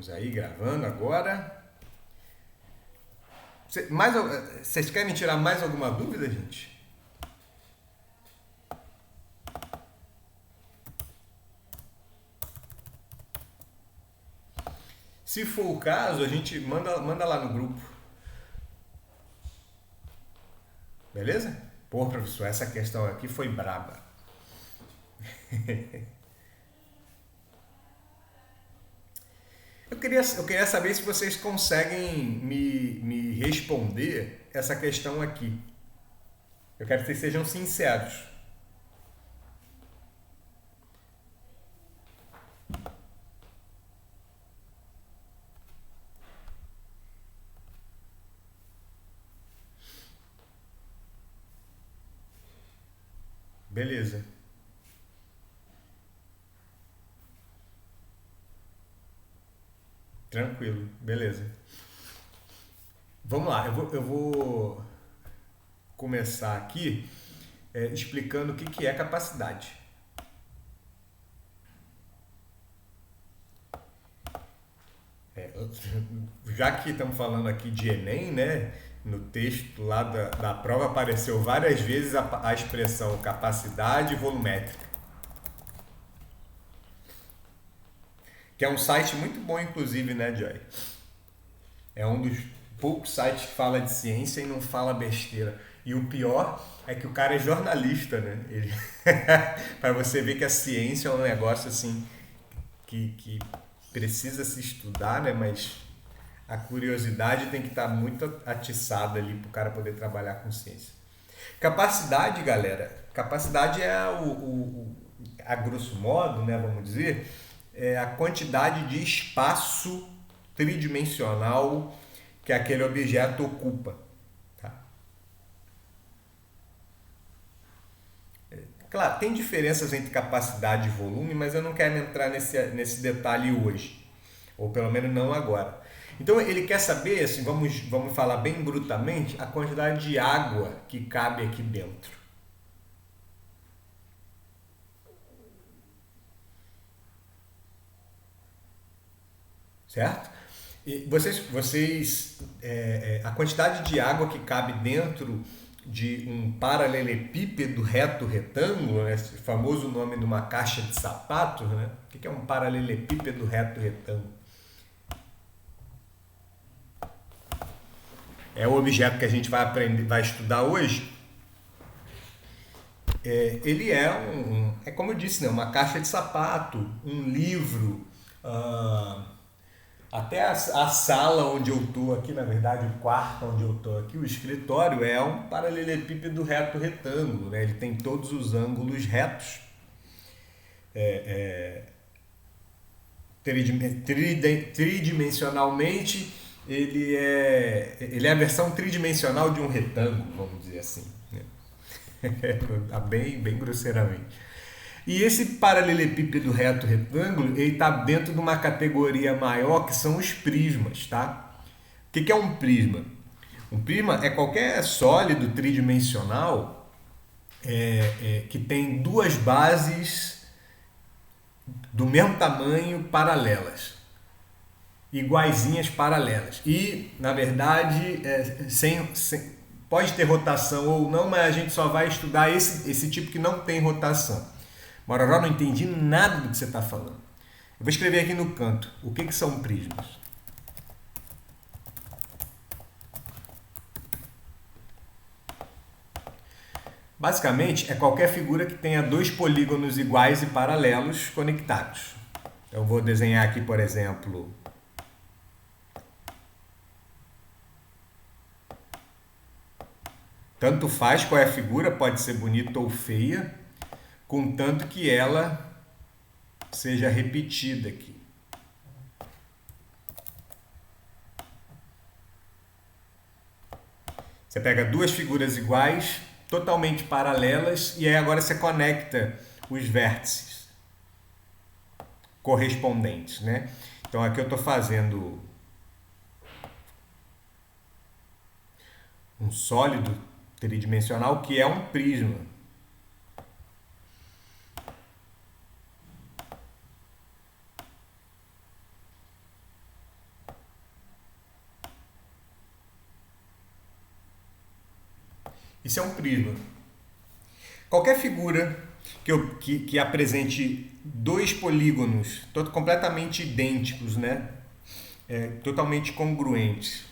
Vamos aí, gravando agora. Vocês querem tirar mais alguma dúvida, gente? Se for o caso, a gente manda lá no grupo. Beleza? Pô, professor, essa questão aqui foi braba. Eu queria saber se vocês conseguem me responder essa questão aqui. Eu quero que vocês sejam sinceros. Beleza. Tranquilo. Beleza. Vamos lá. Eu vou começar aqui explicando o que é capacidade. É, já que estamos falando aqui de Enem, né? No texto lá da prova apareceu várias vezes a expressão capacidade volumétrica, que é um site muito bom, inclusive, né, Joy? É um dos poucos sites que fala de ciência e não fala besteira. E o pior é que o cara é jornalista, né? Para você ver que a ciência é um negócio assim que precisa se estudar, né? Mas a curiosidade tem que estar muito atiçada ali para o cara poder trabalhar com ciência. Capacidade, galera, capacidade é a grosso modo, né, vamos dizer, é a quantidade de espaço tridimensional que aquele objeto ocupa. Tá? Claro, tem diferenças entre capacidade e volume, mas eu não quero entrar nesse detalhe hoje, ou pelo menos não agora. Então ele quer saber, assim, vamos falar bem brutamente, a quantidade de água que cabe aqui dentro. Certo? E a quantidade de água que cabe dentro de um paralelepípedo reto retângulo, né, esse famoso nome de uma caixa de sapatos, né? O que é um paralelepípedo reto retângulo? É o objeto que a gente vai aprender, vai estudar hoje. Ele é como eu disse, né, uma caixa de sapato, um livro, até a sala onde eu estou aqui, na verdade o quarto onde eu estou aqui, o escritório é um paralelepípedo reto retângulo, né? Ele tem todos os ângulos retos, tridimensionalmente ele é a versão tridimensional de um retângulo, vamos dizer assim, né? bem grosseiramente. E esse paralelepípedo reto retângulo, ele está dentro de uma categoria maior que são os prismas, tá? O que é um prisma? Um prisma é qualquer sólido tridimensional que tem duas bases do mesmo tamanho paralelas, iguaizinhas paralelas. E, na verdade, pode ter rotação ou não, mas a gente só vai estudar esse tipo que não tem rotação. Mororó, não entendi nada do que você está falando. Eu vou escrever aqui no canto. O que são prismas? Basicamente, é qualquer figura que tenha dois polígonos iguais e paralelos conectados. Eu vou desenhar aqui, por exemplo, tanto faz qual é a figura, pode ser bonita ou feia, contanto que ela seja repetida aqui. Você pega duas figuras iguais, totalmente paralelas, e aí agora você conecta os vértices correspondentes, né? Então aqui eu estou fazendo um sólido tridimensional que é um prisma. Isso é um prisma. Qualquer figura que apresente dois polígonos completamente idênticos, né? Totalmente congruentes.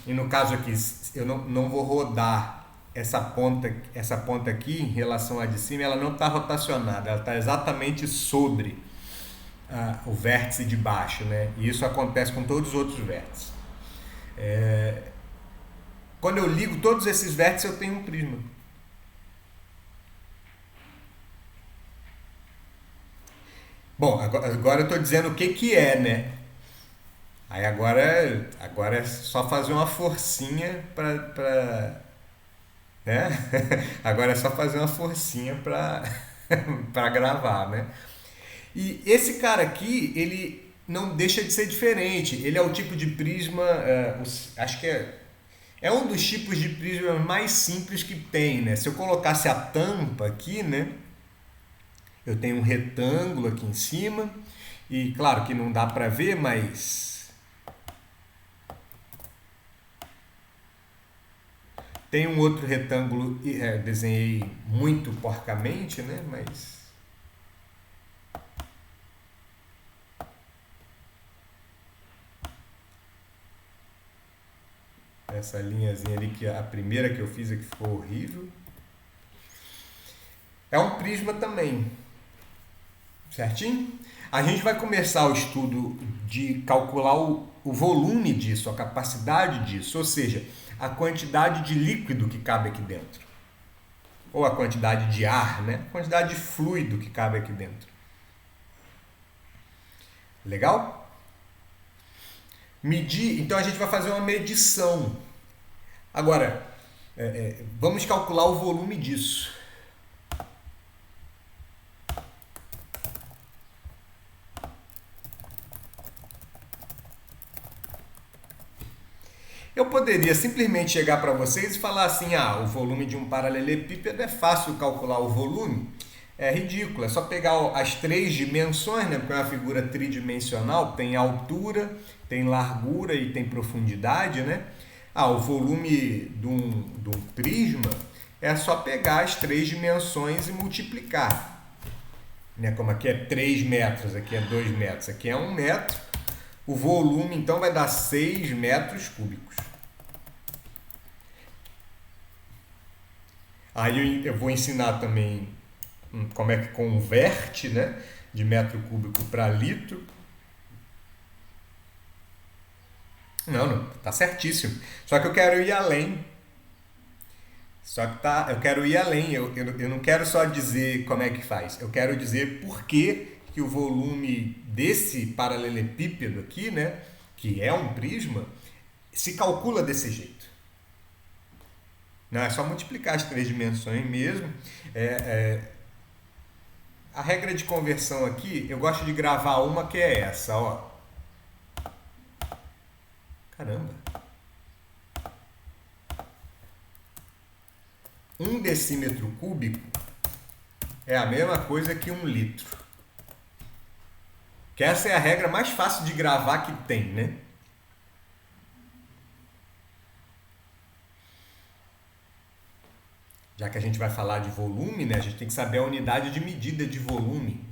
E no caso aqui, eu não vou rodar essa ponta aqui em relação à de cima, ela não está rotacionada, ela está exatamente sobre o vértice de baixo, né? E isso acontece com todos os outros vértices. Quando eu ligo todos esses vértices, eu tenho um prisma. Bom, agora eu estou dizendo o que é, né? Aí agora é só fazer uma forcinha né? Agora é só fazer uma forcinha para gravar, né? E esse cara aqui, ele não deixa de ser diferente. Ele é o tipo de prisma, acho que é um dos tipos de prisma mais simples que tem, né? Se eu colocasse a tampa aqui, né? Eu tenho um retângulo aqui em cima e claro que não dá para ver, mas tem um outro retângulo, desenhei muito porcamente, né? Mas essa linhazinha ali, que a primeira que eu fiz aqui ficou horrível. É um prisma também, certinho? A gente vai começar o estudo de calcular o volume disso, a capacidade disso, ou seja, a quantidade de líquido que cabe aqui dentro. Ou a quantidade de ar, né? A quantidade de fluido que cabe aqui dentro. Legal? Medir, então a gente vai fazer uma medição. Agora, vamos calcular o volume disso. Eu poderia simplesmente chegar para vocês e falar assim: o volume de um paralelepípedo é fácil calcular o volume. É ridículo, é só pegar as três dimensões, né? Porque é uma figura tridimensional, tem altura, tem largura e tem profundidade, né? O volume de um prisma é só pegar as três dimensões e multiplicar. Né? Como aqui é 3 metros, aqui é 2 metros, aqui é 1 metro. O volume, então, vai dar 6 metros cúbicos. Aí eu vou ensinar também como é que converte, né, de metro cúbico para litro. Não, tá certíssimo. Só que eu quero ir além. Eu quero ir além. Eu não quero só dizer como é que faz. Eu quero dizer por que o volume desse paralelepípedo aqui, né, que é um prisma, se calcula desse jeito. Não, é só multiplicar as três dimensões mesmo. A regra de conversão aqui, eu gosto de gravar uma que é essa, ó. Caramba. 1 decímetro cúbico é a mesma coisa que 1 litro. Que essa é a regra mais fácil de gravar que tem, né? Já que a gente vai falar de volume, né? A gente tem que saber a unidade de medida de volume.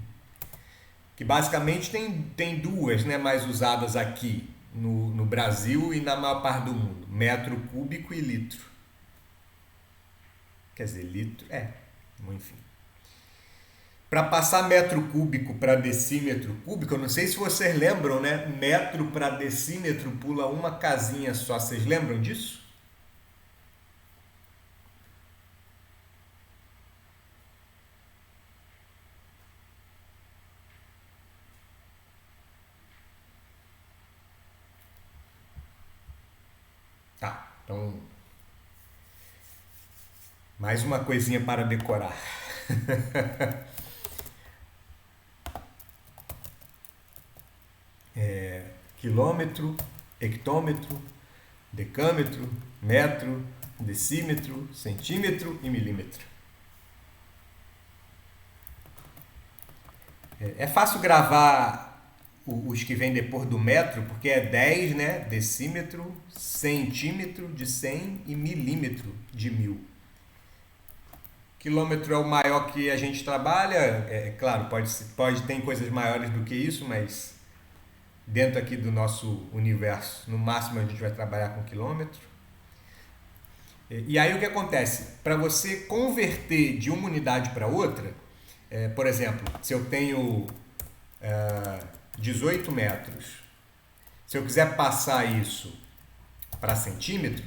Que basicamente tem duas, né, mais usadas aqui no Brasil e na maior parte do mundo. Metro cúbico e litro. Quer dizer, litro, enfim. Para passar metro cúbico para decímetro cúbico, eu não sei se vocês lembram, né? Metro para decímetro pula uma casinha só. Vocês lembram disso? Tá, então mais uma coisinha para decorar. Quilômetro, hectômetro, decâmetro, metro, decímetro, centímetro e milímetro. É fácil gravar os que vêm depois do metro, porque é 10, né? Decímetro, centímetro de 100 e milímetro de 1000. Quilômetro é o maior que a gente trabalha. Claro, pode ter coisas maiores do que isso, mas dentro aqui do nosso universo, no máximo a gente vai trabalhar com quilômetro. E aí o que acontece? Para você converter de uma unidade para outra, por exemplo, se eu tenho 18 metros, se eu quiser passar isso para centímetro,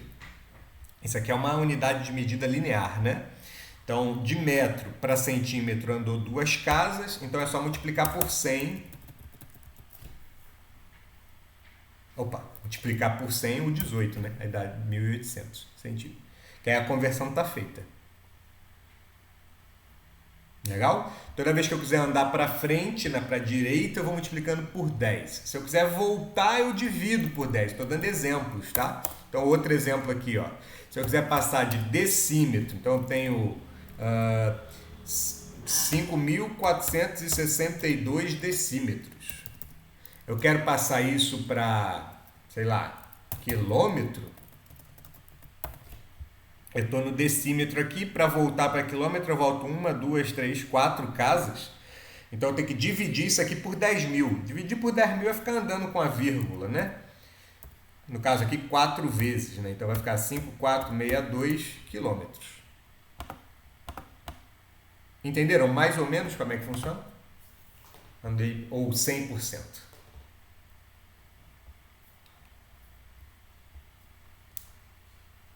isso aqui é uma unidade de medida linear, né? Então, de metro para centímetro andou 2 casas, então é só multiplicar por 100. Opa, multiplicar por 100 o 18, né? Aí dá 1.800 centímetros. Que aí a conversão está feita. Legal? Toda vez que eu quiser andar para frente, para a direita, eu vou multiplicando por 10. Se eu quiser voltar, eu divido por 10. Estou dando exemplos, tá? Então, outro exemplo aqui, ó. Se eu quiser passar de decímetro, então eu tenho 5.462 decímetros. Eu quero passar isso para, sei lá, quilômetro. Eu estou no decímetro aqui, para voltar para quilômetro eu volto 1, 2, 3, 4 casas. Então eu tenho que dividir isso aqui por 10.000. Dividir por 10.000 é ficar andando com a vírgula, né? No caso aqui, 4 vezes, né? Então vai ficar 5.462 quilômetros. Entenderam mais ou menos como é que funciona? Andei, ou 100%.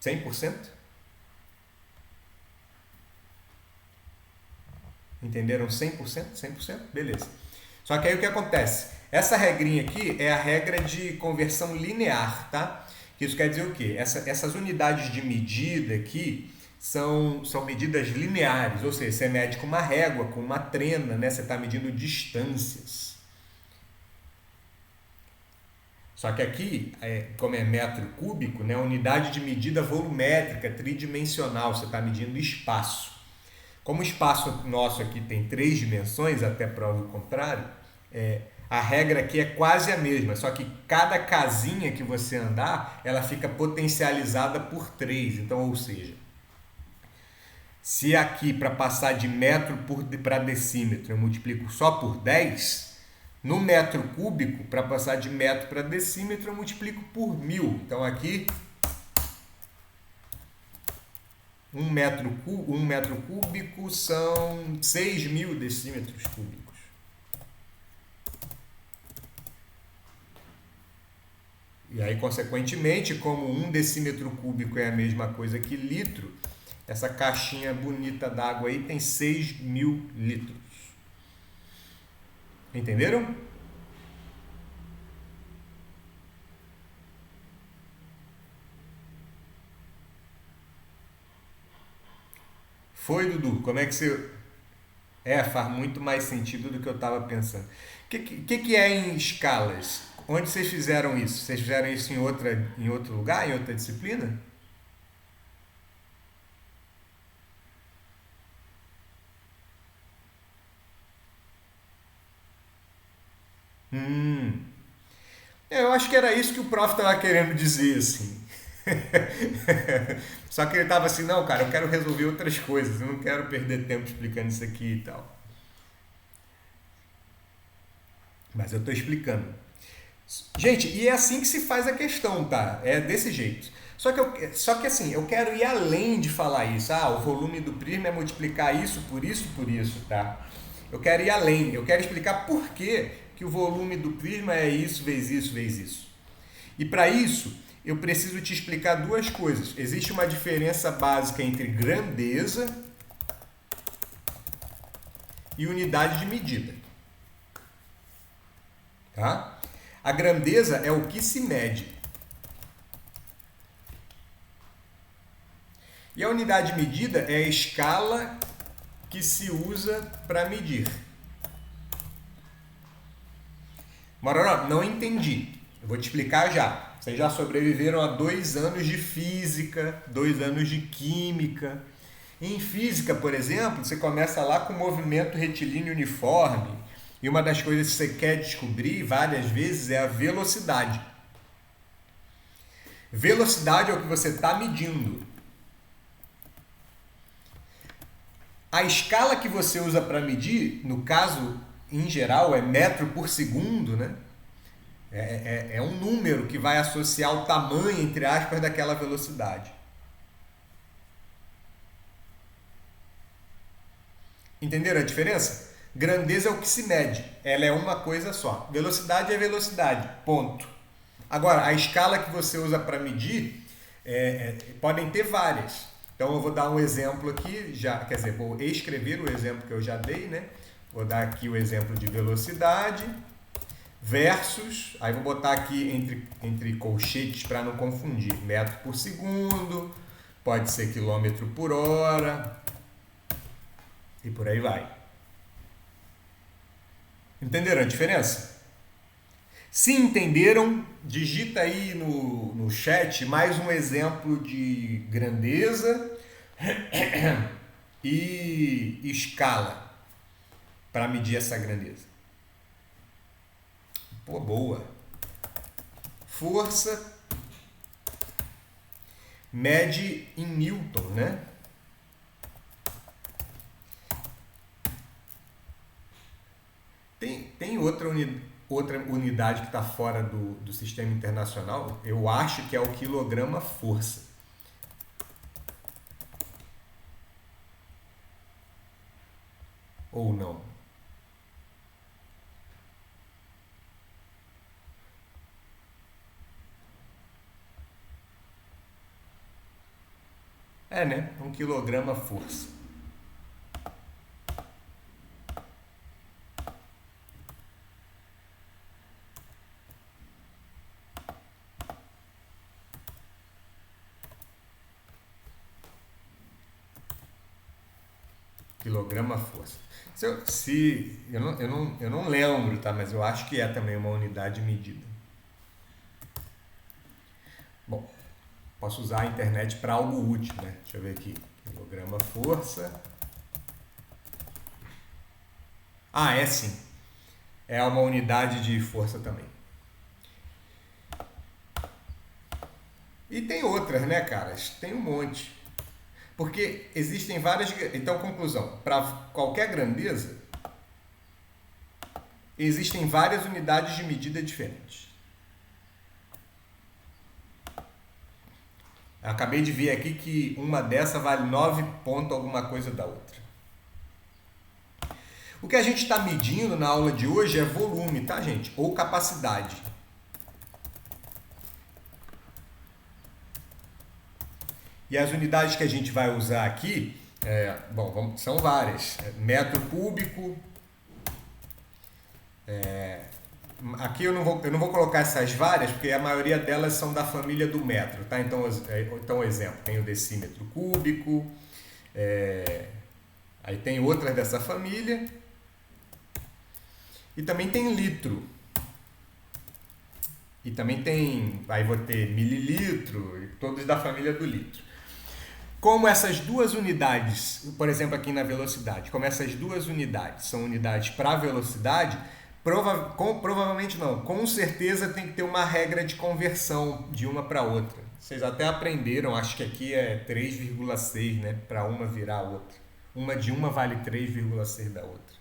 100%? Entenderam 100%? 100%? Beleza. Só que aí o que acontece? Essa regrinha aqui é a regra de conversão linear, tá? Isso quer dizer o quê? Essas unidades de medida aqui são medidas lineares, ou seja, você mede com uma régua, com uma trena, né? Você está medindo distâncias. Só que aqui, como é metro cúbico, né? Unidade de medida volumétrica, tridimensional, você está medindo espaço. Como o espaço nosso aqui tem 3 dimensões, até prova o contrário, a regra aqui é quase a mesma, só que cada casinha que você andar, ela fica potencializada por 3. Então, ou seja, se aqui para passar de metro para decímetro eu multiplico só por 10, no metro cúbico, para passar de metro para decímetro, eu multiplico por 1.000. Então, aqui 1 metro cúbico são 6.000 decímetros cúbicos. E aí, consequentemente, como 1 decímetro cúbico é a mesma coisa que litro, essa caixinha bonita d'água aí tem 6.000 litros. Entenderam? Foi, Dudu? Como é que você... faz muito mais sentido do que eu estava pensando. O que é em escalas? Onde vocês fizeram isso? Vocês fizeram isso em outro lugar, em outra disciplina? Hum. Eu acho que era isso que o prof estava querendo dizer, assim. Só que ele estava assim, não, cara, eu quero resolver outras coisas, eu não quero perder tempo explicando isso aqui e tal. Mas eu estou explicando. Gente, e é assim que se faz a questão, tá? É desse jeito. Só que assim, eu quero ir além de falar isso. O volume do prisma é multiplicar isso, por isso, tá? Eu quero ir além. Eu quero explicar por que o volume do prisma é isso, vezes isso, vezes isso. E para isso, eu preciso te explicar duas coisas. Existe uma diferença básica entre grandeza e unidade de medida. Tá? A grandeza é o que se mede. E a unidade de medida é a escala que se usa para medir. Mororó, não entendi. Eu vou te explicar já. Vocês já sobreviveram a 2 anos de física, 2 anos de química. Em física, por exemplo, você começa lá com o movimento retilíneo uniforme. E uma das coisas que você quer descobrir várias vezes é a velocidade. Velocidade é o que você está medindo. A escala que você usa para medir, no caso, em geral, é metro por segundo, né? É um número que vai associar o tamanho, entre aspas, daquela velocidade. Entenderam a diferença? Grandeza é o que se mede, ela é uma coisa só. Velocidade é velocidade, ponto. Agora, a escala que você usa para medir podem ter várias. Então eu vou dar um exemplo aqui, quer dizer, vou escrever o exemplo que eu já dei, né? Vou dar aqui o exemplo de velocidade versus, aí vou botar aqui entre colchetes para não confundir, metro por segundo, pode ser quilômetro por hora e por aí vai. Entenderam a diferença? Se entenderam, digita aí no chat mais um exemplo de grandeza e escala para medir essa grandeza. Pô, boa. Força mede em Newton, né? Tem outra unidade que está fora do sistema internacional, eu acho que é o quilograma-força. Ou não? É, né? 1 quilograma-força. Quilograma-força. Eu não lembro, tá? Mas eu acho que é também uma unidade medida. Bom, posso usar a internet para algo útil, né? Deixa eu ver aqui. Quilograma-força. Ah, é sim. É uma unidade de força também. E tem outras, né, caras? Tem um monte. Porque existem várias... Então, conclusão. Para qualquer grandeza, existem várias unidades de medida diferentes. Eu acabei de ver aqui que uma dessa vale 9 ponto alguma coisa da outra. O que a gente está medindo na aula de hoje é volume, tá, gente? Ou capacidade. E as unidades que a gente vai usar aqui, são várias. Metro cúbico. Aqui eu não vou colocar essas várias, porque a maioria delas são da família do metro, tá? Então exemplo, tem o decímetro cúbico, aí tem outras dessa família, e também tem litro. E também tem, aí vou ter mililitro, e todos da família do litro. Como essas duas unidades, por exemplo aqui na velocidade, como essas duas unidades são unidades para velocidade, provavelmente não, com certeza tem que ter uma regra de conversão de uma para outra. Vocês até aprenderam, acho que aqui é 3,6, né, para uma virar a outra. Uma de uma vale 3,6 da outra.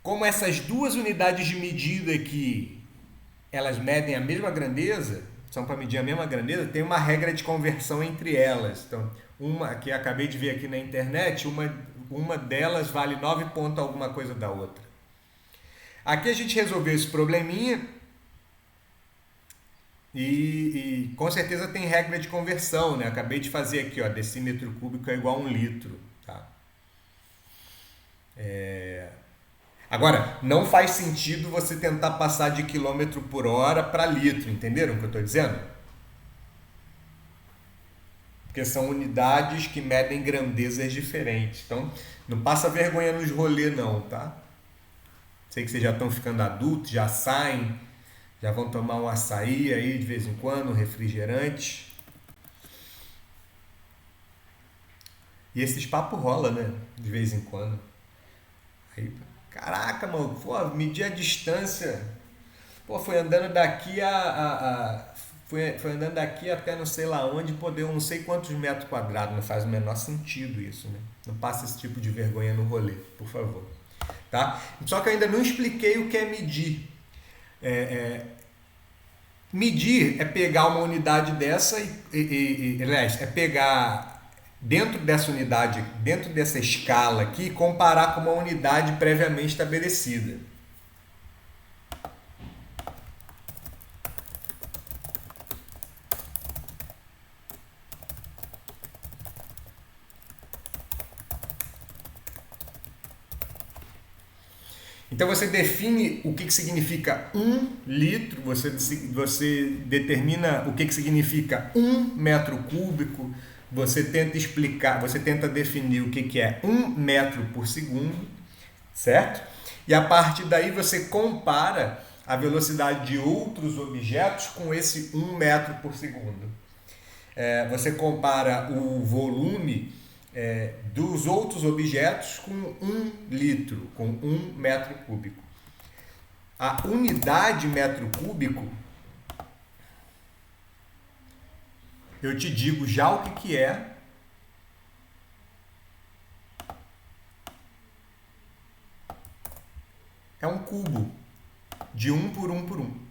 Como essas duas unidades de medida aqui, elas medem a mesma grandeza, são para medir a mesma grandeza, tem uma regra de conversão entre elas. Então, uma que acabei de ver aqui na internet, uma delas vale 9 ponto alguma coisa da outra. Aqui a gente resolveu esse probleminha e com certeza tem regra de conversão, né? Acabei de fazer aqui, ó, decímetro cúbico é igual a 1 litro, tá? Agora, não faz sentido você tentar passar de quilômetro por hora para litro, entenderam o que eu estou dizendo? Porque são unidades que medem grandezas diferentes. Então, não passa vergonha nos rolês não, tá? Sei que vocês já estão ficando adultos, já saem, já vão tomar um açaí aí de vez em quando, um refrigerante. E esses papos rola, né? De vez em quando. Aí, caraca, mano, pô, medir a distância. Pô, foi andando daqui foi andando daqui até não sei lá onde, poder não sei quantos metros quadrados. Não faz o menor sentido isso, né? Não passa esse tipo de vergonha no rolê, por favor. Tá? Só que eu ainda não expliquei o que é medir. Medir é pegar uma unidade dessa aliás, é pegar dentro dessa unidade, dentro dessa escala aqui, comparar com uma unidade previamente estabelecida. Então você define o que significa 1 litro, você determina o que significa 1 metro cúbico, você tenta explicar, você tenta definir o que é 1 metro por segundo, certo? E a partir daí você compara a velocidade de outros objetos com esse 1 metro por segundo. Você compara o volume dos outros objetos com 1 litro, com 1 metro cúbico. A unidade metro cúbico, eu te digo já o que é. É um cubo de 1 por 1 por 1.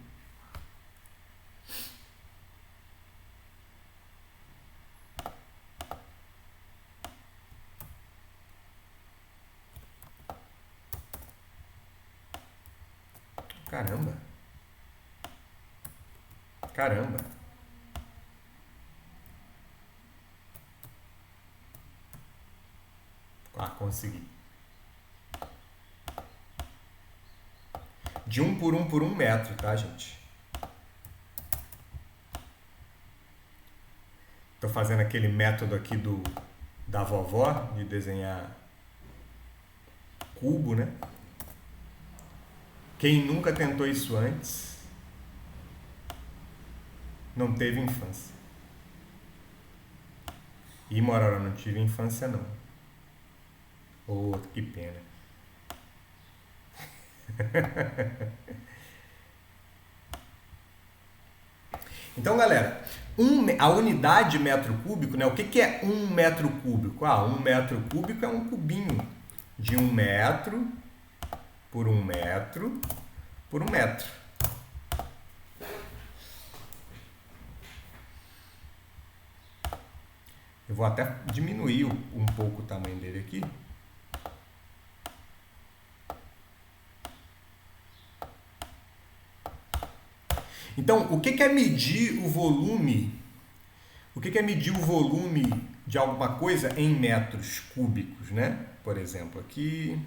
Caramba. Caramba. Consegui. De 1 por 1 metro, tá, gente? Tô fazendo aquele método aqui da vovó de desenhar cubo, né? Quem nunca tentou isso antes não teve infância. E, Morora, não tive infância, não. Oh, que pena. Então, galera, a unidade metro cúbico, né? O que é 1 metro cúbico? 1 metro cúbico é um cubinho de 1 metro por 1 metro por 1 metro. Eu vou até diminuir um pouco o tamanho dele aqui. Então, o que é medir o volume? O que é medir o volume de alguma coisa em metros cúbicos, né? Por exemplo, aqui.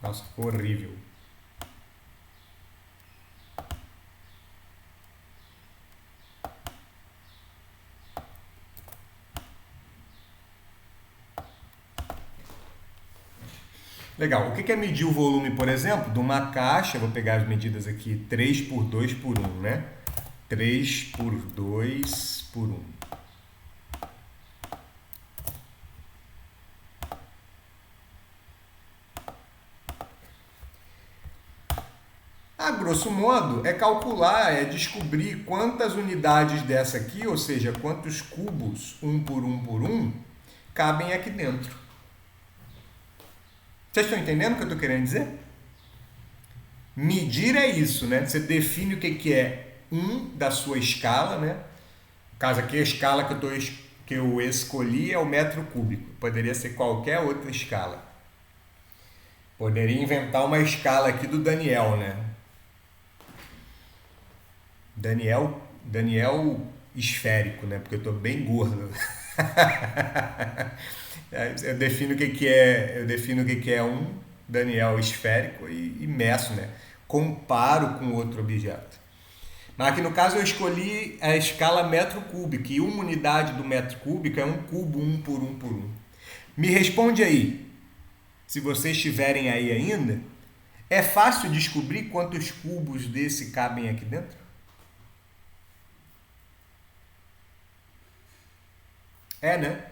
Nossa, ficou horrível. Legal. O que é medir o volume, por exemplo, de uma caixa? Vou pegar as medidas aqui, 3 por 2 por 1, né? 3 por 2 por 1. A grosso modo, é calcular, é descobrir quantas unidades dessa aqui, ou seja, quantos cubos 1 por 1 por 1, cabem aqui dentro. Vocês estão entendendo o que eu estou querendo dizer? Medir é isso, né? Você define o que é da sua escala, né? No caso aqui, a escala que eu escolhi é o metro cúbico. Poderia ser qualquer outra escala. Poderia inventar uma escala aqui do Daniel, né? Daniel esférico, né? Porque eu estou bem gordo. Eu defino o que é um Daniel esférico e meço, né? Comparo com outro objeto. Mas aqui no caso eu escolhi a escala metro cúbico, e uma unidade do metro cúbico é um cubo 1 por 1 por 1. Me responde aí, se vocês estiverem aí ainda, é fácil descobrir quantos cubos desse cabem aqui dentro? É, né?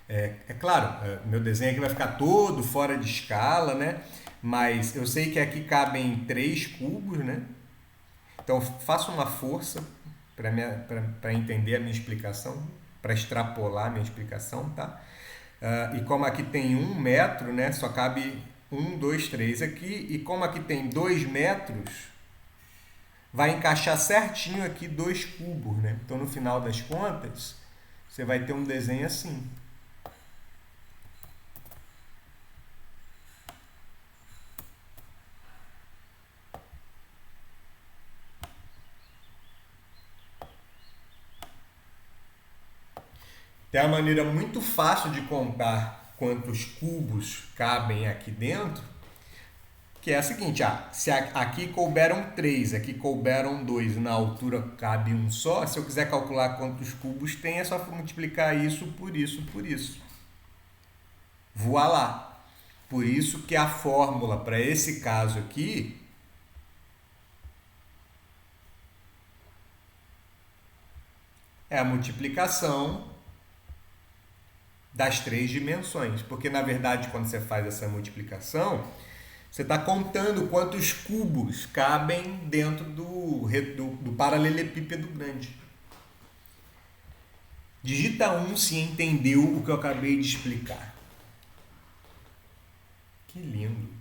É claro, meu desenho aqui vai ficar todo fora de escala, né? Mas eu sei que aqui cabem 3 cubos, né? Então faço uma força para entender a minha explicação, para extrapolar a minha explicação, tá? E como aqui tem 1 metro, né? Só cabe 1, 2, 3 aqui. E como aqui tem 2 metros, vai encaixar certinho aqui 2 cubos, né? Então no final das contas, você vai ter um desenho assim. Tem uma maneira muito fácil de contar quantos cubos cabem aqui dentro, que é a seguinte, se aqui couberam 3, aqui couberam 2 e na altura cabe um só, se eu quiser calcular quantos cubos tem, é só multiplicar isso por isso por isso. Voilá! Por isso que a fórmula para esse caso aqui é a multiplicação das 3 dimensões. Porque, na verdade, quando você faz essa multiplicação, você está contando quantos cubos cabem dentro do paralelepípedo grande. Digita 1 se entendeu o que eu acabei de explicar. Que lindo.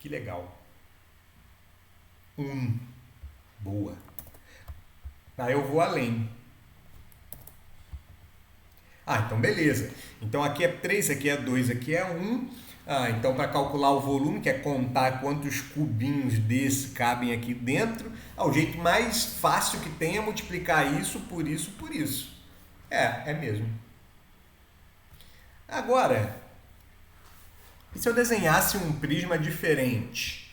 Que legal. Boa. Aí eu vou além. Então beleza. Então aqui é 3, aqui é 2, aqui é 1. Então para calcular o volume, que é contar quantos cubinhos desse cabem aqui dentro, o jeito mais fácil que tem é multiplicar isso por isso por isso. É mesmo. Agora, e se eu desenhasse um prisma diferente?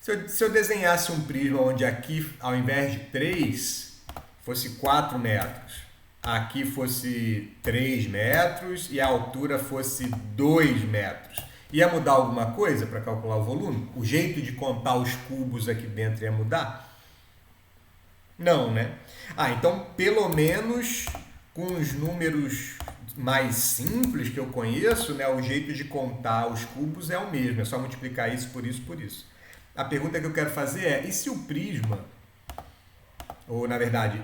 Se eu desenhasse um prisma onde aqui, ao invés de 3, fosse 4 metros, aqui fosse 3 metros e a altura fosse 2 metros, ia mudar alguma coisa para calcular o volume? O jeito de contar os cubos aqui dentro ia mudar? Não, né? Então pelo menos com os números mais simples que eu conheço, né, o jeito de contar os cubos é o mesmo, é só multiplicar isso por isso por isso. A pergunta que eu quero fazer é, e se o prisma, ou na verdade,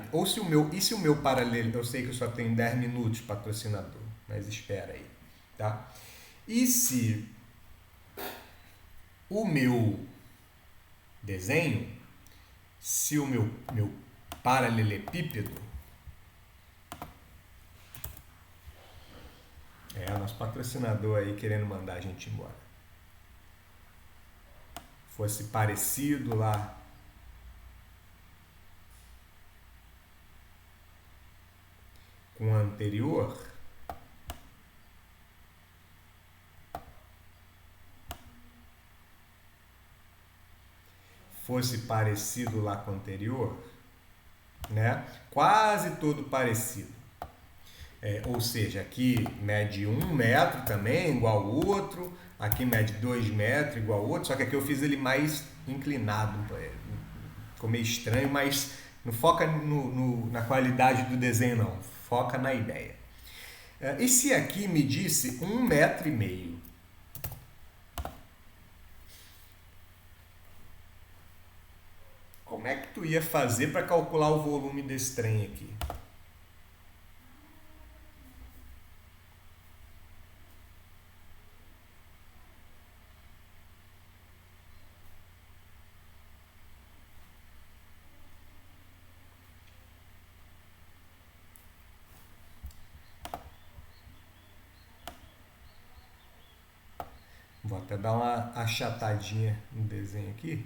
e se o meu paralelo, eu sei que eu só tenho 10 minutos, patrocinador, mas espera aí, tá? E se o meu desenho, se o meu paralelepípedo, nosso patrocinador aí querendo mandar a gente embora, fosse parecido lá com o anterior, fosse parecido lá com o anterior, né? Quase todo parecido. Ou seja, aqui mede 1 metro também, igual ao outro, aqui mede 2 metros, igual ao outro, só que aqui eu fiz ele mais inclinado, ficou meio estranho, mas não foca na qualidade do desenho não, foca na ideia. E se aqui medisse 1,5 metro? Como é que tu ia fazer para calcular o volume desse trem aqui? Vou até dar uma achatadinha no desenho aqui.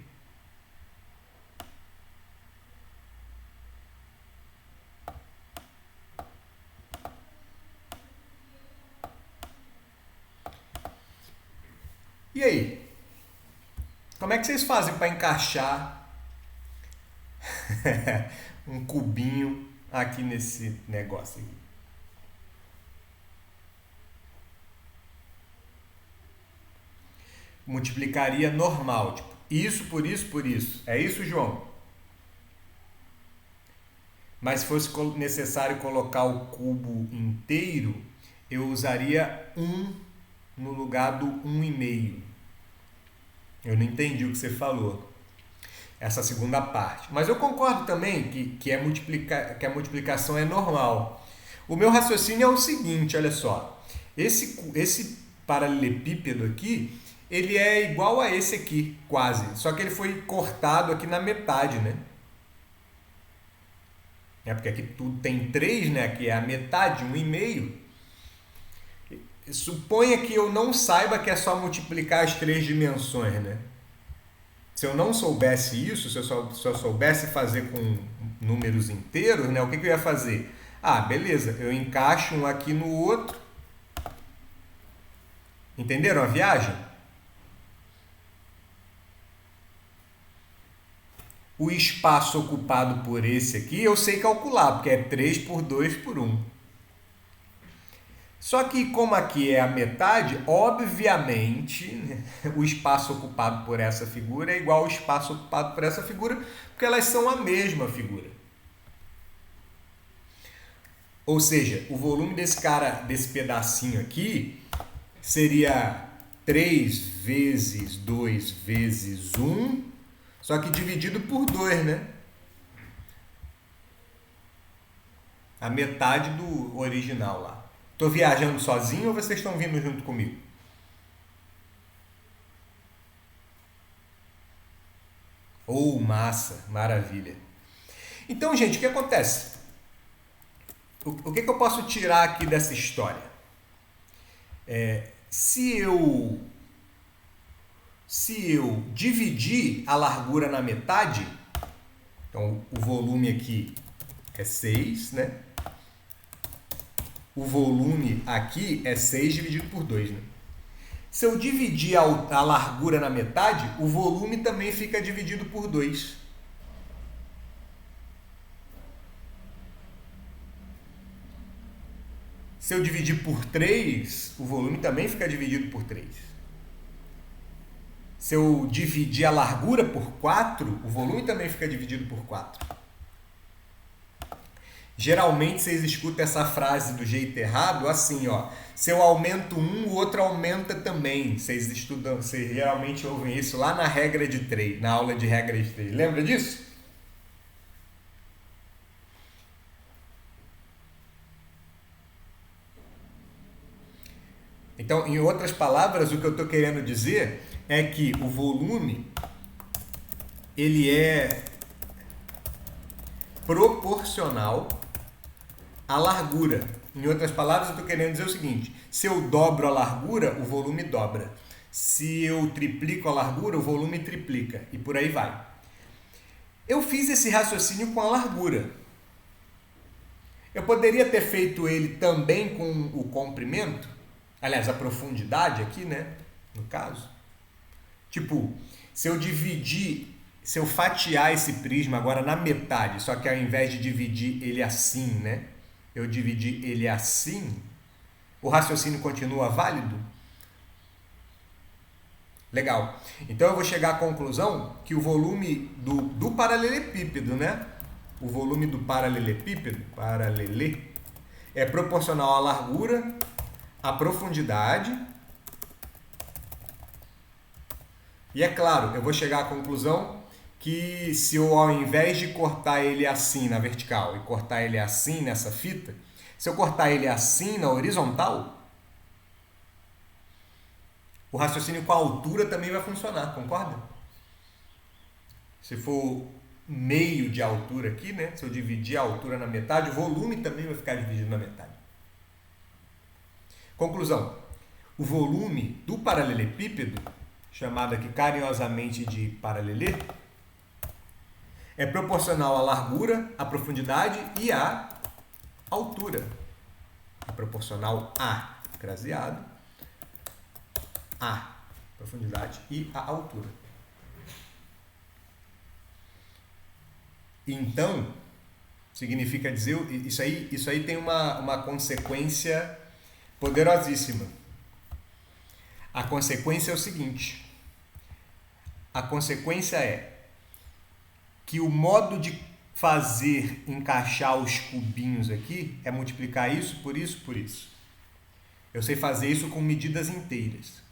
E aí? Como é que vocês fazem para encaixar um cubinho aqui nesse negócio aqui? Multiplicaria normal, tipo, isso por isso por isso. É isso, João? Mas se fosse necessário colocar o cubo inteiro, eu usaria 1 no lugar do 1,5. Eu não entendi o que você falou, essa segunda parte. Mas eu concordo também que a multiplicação é normal. O meu raciocínio é o seguinte, olha só. Esse paralelepípedo aqui, ele é igual a esse aqui, quase. Só que ele foi cortado aqui na metade, né? Porque aqui tudo tem 3, né? Aqui é a metade, 1,5. Suponha que eu não saiba que é só multiplicar as 3 dimensões, né? Se eu não soubesse isso, se eu soubesse fazer com números inteiros, né? O que eu ia fazer? Ah, beleza, eu encaixo um aqui no outro. Entenderam a viagem? O espaço ocupado por esse aqui eu sei calcular, porque é 3 por 2 por 1. Só que como aqui é a metade, obviamente o espaço ocupado por essa figura é igual ao espaço ocupado por essa figura, porque elas são a mesma figura. Ou seja, o volume desse pedacinho aqui seria 3 vezes 2 vezes 1, só que dividido por 2, né? A metade do original lá. Tô viajando sozinho ou vocês estão vindo junto comigo? Oh, massa, maravilha. Então, gente, o que acontece? O que eu posso tirar aqui dessa história? Se eu dividir a largura na metade, então o volume aqui é 6, né? O volume aqui é 6 dividido por 2, né? Se eu dividir a largura na metade, o volume também fica dividido por 2. Se eu dividir por 3, o volume também fica dividido por 3. Se eu dividir a largura por 4, o volume também fica dividido por 4. Geralmente vocês escutam essa frase do jeito errado, assim, ó. Se eu aumento um, o outro aumenta também. Vocês geralmente ouvem isso lá na regra de 3, na aula de regra de 3. Lembra disso? Então, em outras palavras, o que eu estou querendo dizer é que o volume ele é proporcional à largura. Em outras palavras, eu estou querendo dizer o seguinte: se eu dobro a largura, o volume dobra. Se eu triplico a largura, o volume triplica. E por aí vai. Eu fiz esse raciocínio com a largura. Eu poderia ter feito ele também com o comprimento, aliás, a profundidade aqui, né? No caso. Tipo, se eu fatiar esse prisma agora na metade, só que ao invés de dividir ele assim, né? Eu dividir ele assim, o raciocínio continua válido? Legal. Então eu vou chegar à conclusão que o volume do paralelepípedo, né? O volume do paralelepípedo, é proporcional à largura, à profundidade. E é claro, eu vou chegar à conclusão que se eu, ao invés de cortar ele assim na vertical e cortar ele assim nessa fita, se eu cortar ele assim na horizontal, o raciocínio com a altura também vai funcionar, concorda? Se for meio de altura aqui, né? Se eu dividir a altura na metade, o volume também vai ficar dividido na metade. Conclusão. O volume do paralelepípedo, chamado aqui carinhosamente de paralelê, é proporcional à largura, à profundidade e à altura. É proporcional a craseado, a profundidade e a altura. Então, significa dizer, isso aí tem uma consequência poderosíssima. A consequência é o seguinte: a consequência é que o modo de fazer encaixar os cubinhos aqui é multiplicar isso, por isso, por isso. Eu sei fazer isso com medidas inteiras.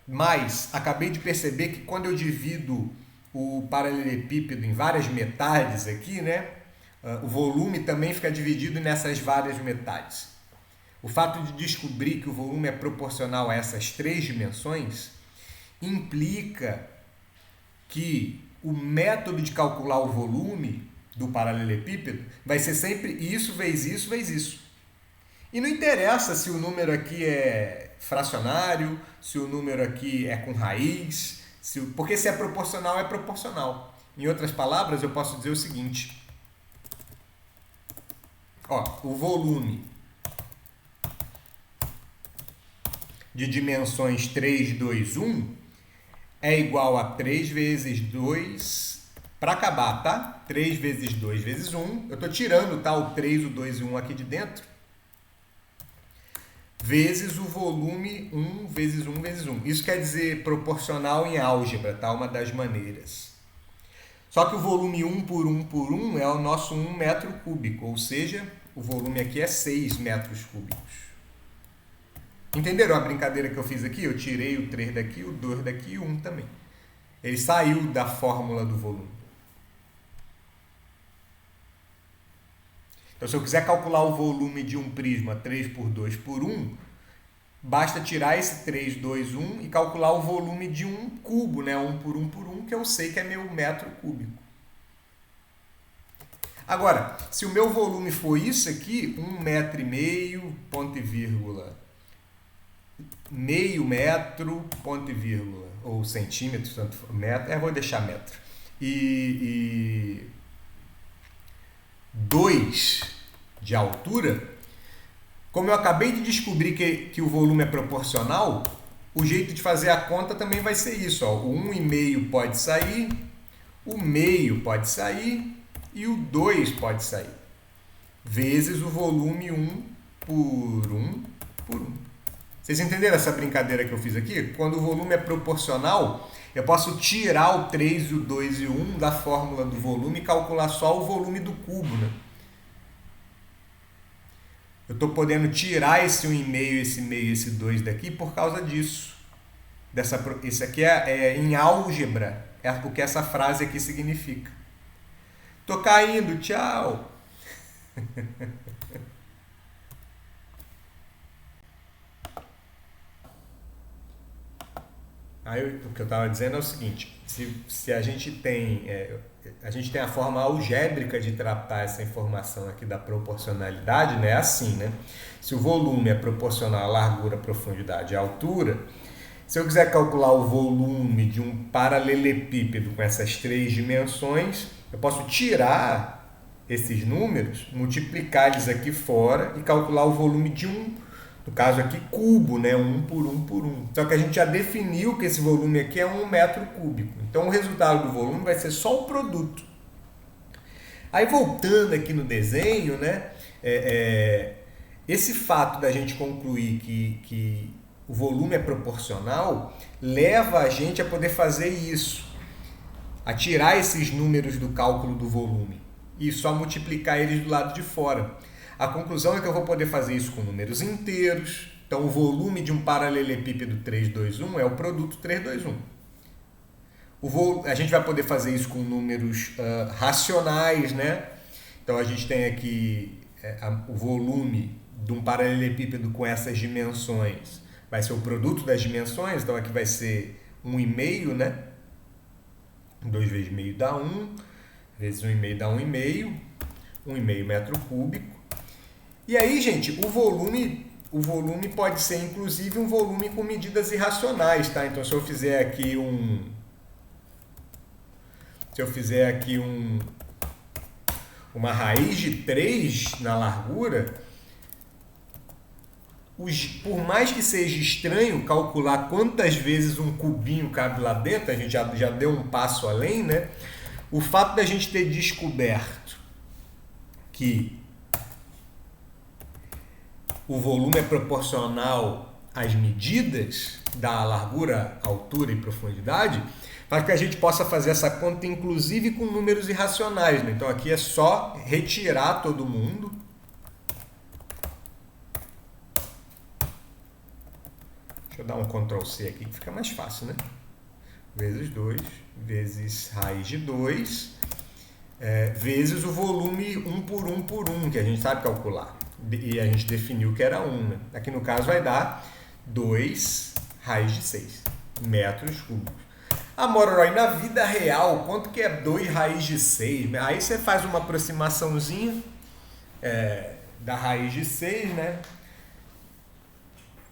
Mas acabei de perceber que quando eu divido o paralelepípedo em várias metades aqui, né, o volume também fica dividido nessas várias metades. O fato de descobrir que o volume é proporcional a essas três dimensões implica que o método de calcular o volume do paralelepípedo vai ser sempre isso vezes isso vezes isso. E não interessa se o número aqui é fracionário, se o número aqui é com raiz, porque se é proporcional, é proporcional. Em outras palavras, eu posso dizer o seguinte. O volume de dimensões 3, 2, 1 é igual a 3 vezes 2, para acabar, tá? 3 vezes 2 vezes 1, eu estou tirando, tá, o 3, o 2 e o 1 aqui de dentro, vezes o volume 1 vezes 1 vezes 1. Isso quer dizer proporcional em álgebra, tá? Uma das maneiras. Só que o volume 1 por 1 por 1 é o nosso 1 metro cúbico, ou seja, o volume aqui é 6 metros cúbicos. Entenderam a brincadeira que eu fiz aqui? Eu tirei o 3 daqui, o 2 daqui e o 1 também. Ele saiu da fórmula do volume. Então, se eu quiser calcular o volume de um prisma 3 por 2 por 1, basta tirar esse 3, 2, 1 e calcular o volume de um cubo, né? 1 por 1 por 1, que eu sei que é meu metro cúbico. Agora, se o meu volume for isso aqui, 1,5 metro, ponto e vírgula, meio metro, ponto e vírgula, ou centímetros, tanto metro, vou deixar metro, e 2 de altura, como eu acabei de descobrir que o volume é proporcional, o jeito de fazer a conta também vai ser isso, ó. O 1,5 pode sair, o meio pode sair e o 2 pode sair, vezes o volume 1 por 1 por 1. Vocês entenderam essa brincadeira que eu fiz aqui? Quando o volume é proporcional, eu posso tirar o 3, o 2 e o 1 da fórmula do volume e calcular só o volume do cubo, né? Eu estou podendo tirar esse 1,5, esse meio e esse 2 daqui por causa disso. Isso aqui é em álgebra, é o que essa frase aqui significa. Tô caindo, tchau! Aí o que eu estava dizendo é o seguinte, se a gente tem a forma algébrica de tratar essa informação aqui da proporcionalidade, né? É assim, né? Se o volume é proporcional à largura, profundidade e altura, se eu quiser calcular o volume de um paralelepípedo com essas três dimensões, eu posso tirar esses números, multiplicar eles aqui fora e calcular o volume de no caso aqui, cubo, né? 1 por 1 por 1. Só que a gente já definiu que esse volume aqui é 1 metro cúbico. Então, o resultado do volume vai ser só o produto. Aí, voltando aqui no desenho, né? Esse fato da gente concluir que o volume é proporcional leva a gente a poder fazer isso. A tirar esses números do cálculo do volume e só multiplicar eles do lado de fora. A conclusão é que eu vou poder fazer isso com números inteiros. Então, o volume de um paralelepípedo 3, 2, 1 é o produto 3, 2, 1. A gente vai poder fazer isso com números racionais, né? Então, a gente tem aqui o volume de um paralelepípedo com essas dimensões. Vai ser o produto das dimensões. Então, aqui vai ser 1,5, né? 2 vezes meio dá 1, vezes 1,5 dá 1,5, 1,5 metro cúbico. E aí, gente, o volume pode ser, inclusive, um volume com medidas irracionais, tá? Então, se eu fizer aqui uma raiz de 3 na largura, por mais que seja estranho calcular quantas vezes um cubinho cabe lá dentro, a gente já deu um passo além, né? O fato da gente ter descoberto que o volume é proporcional as medidas da largura, altura e profundidade, para que a gente possa fazer essa conta inclusive com números irracionais, né? Então aqui é só retirar todo mundo. Deixa eu dar um Ctrl C aqui que fica mais fácil, né? Vezes 2, vezes raiz de 2, vezes o volume 1 por 1 por 1, que a gente sabe calcular. E a gente definiu que era 1, né? Aqui no caso vai dar 2 raiz de 6 metros cúbicos. Mororó, na vida real, quanto que é 2 raiz de 6? Aí você faz uma aproximaçãozinha da raiz de 6, né?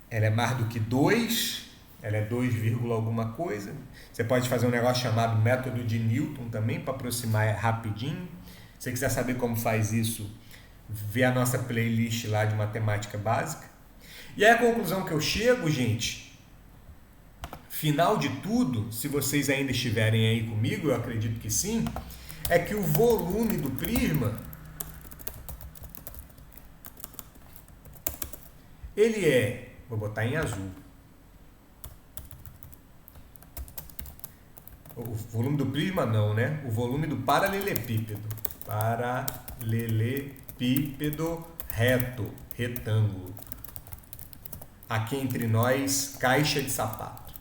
Ela é mais do que 2, ela é 2, alguma coisa. Você pode fazer um negócio chamado método de Newton também, para aproximar rapidinho. Se você quiser saber como faz isso, vê a nossa playlist lá de matemática básica. E aí a conclusão que eu chego, gente, final de tudo, se vocês ainda estiverem aí comigo, eu acredito que sim, é que o volume do prisma, ele vou botar em azul, o volume do prisma não, né? O volume do paralelepípedo, reto, retângulo, aqui entre nós, caixa de sapato.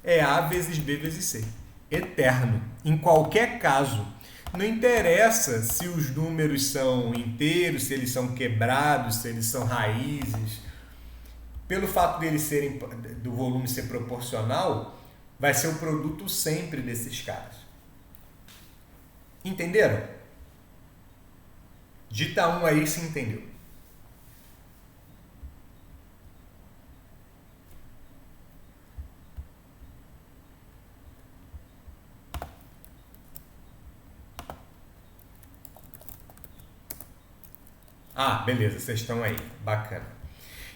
É A vezes B vezes C. Eterno. Em qualquer caso. Não interessa se os números são inteiros, se eles são quebrados, se eles são raízes. Pelo fato deles serem, do volume ser proporcional, vai ser o produto sempre desses caras. Entenderam? Dita um aí se entendeu. Beleza, vocês estão aí, bacana.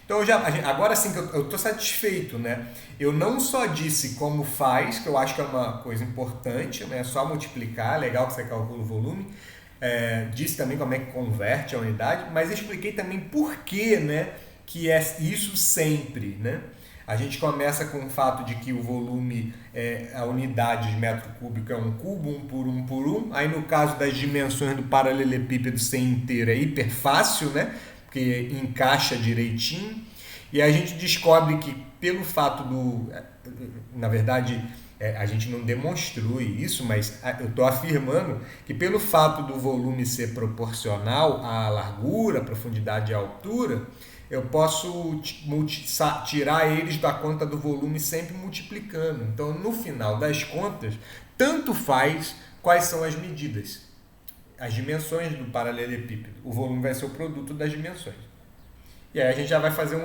Então agora sim que eu estou satisfeito, né? Eu não só disse como faz, que eu acho que é uma coisa importante, né? É só multiplicar, legal que você calcula o volume. Disse também como é que converte a unidade, mas expliquei também por que, né, que é isso sempre, né? A gente começa com o fato de que o volume, a unidade de metro cúbico é 1 cubo, 1 por 1 por 1. Aí no caso das dimensões do paralelepípedo ser inteiro é hiper fácil, né? Porque encaixa direitinho. E a gente descobre que pelo fato na verdade, a gente não demonstrou isso, mas eu estou afirmando que pelo fato do volume ser proporcional à largura, profundidade e altura, eu posso tirar eles da conta do volume sempre multiplicando. Então, no final das contas, tanto faz quais são as medidas, as dimensões do paralelepípedo. O volume vai ser o produto das dimensões. E aí a gente já vai fazer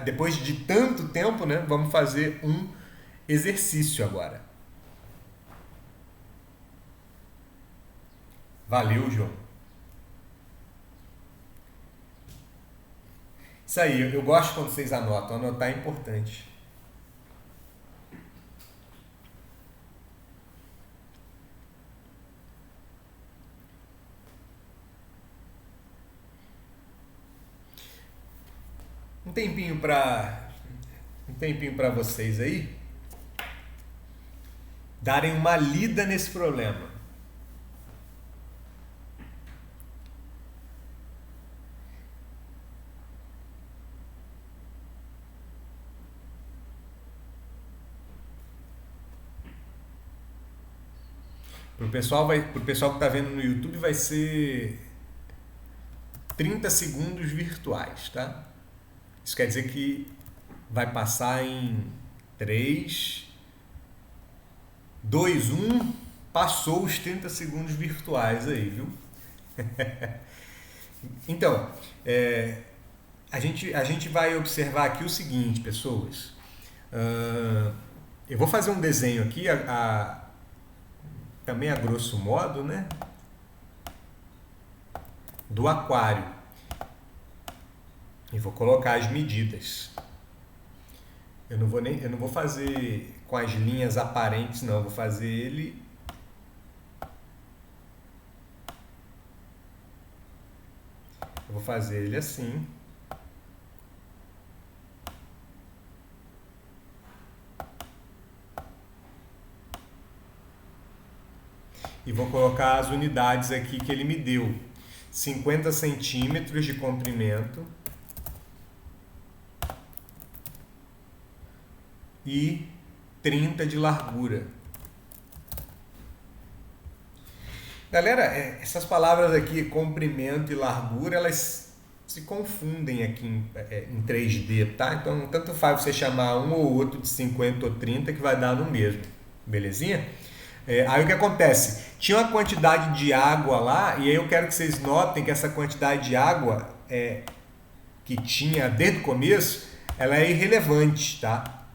depois de tanto tempo, né, vamos fazer um exercício agora. Valeu, João. Isso aí, eu gosto quando vocês anotam. Anotar é importante. Um tempinho para vocês aí darem uma lida nesse problema. Pro pessoal que está vendo no YouTube vai ser 30 segundos virtuais, tá? Isso quer dizer que vai passar em 3, 2, 1, passou os 30 segundos virtuais aí, viu? Então, a gente vai observar aqui o seguinte, pessoas. Eu vou fazer um desenho aqui, também a grosso modo, né? Do aquário. E vou colocar as medidas. Eu não vou fazer com as linhas aparentes, não. Eu vou fazer ele fazer ele assim. E vou colocar as unidades aqui que ele me deu. 50 centímetros de comprimento e 30 de largura. Galera, essas palavras aqui, comprimento e largura, elas se confundem aqui em 3D, tá? Então, tanto faz você chamar um ou outro de 50 ou 30 que vai dar no mesmo, belezinha? Aí o que acontece? Tinha uma quantidade de água lá, e aí eu quero que vocês notem que essa quantidade de água que tinha desde o começo, ela é irrelevante, tá?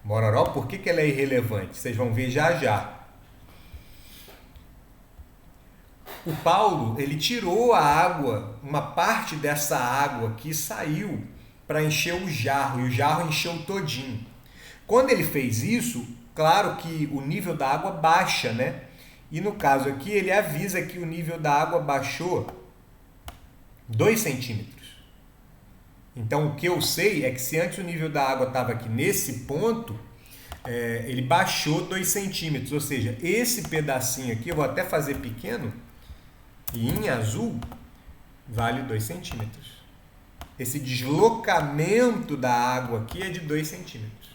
Mororó, por que ela é irrelevante? Vocês vão ver já já. O Paulo, ele tirou a água, uma parte dessa água que saiu para encher o jarro, e o jarro encheu todinho. Quando ele fez isso, claro que o nível da água baixa, né? E no caso aqui, ele avisa que o nível da água baixou 2 centímetros. Então, o que eu sei é que se antes o nível da água estava aqui nesse ponto, ele baixou 2 centímetros. Ou seja, esse pedacinho aqui, eu vou até fazer pequeno, e em azul, vale 2 centímetros. Esse deslocamento da água aqui é de 2 centímetros.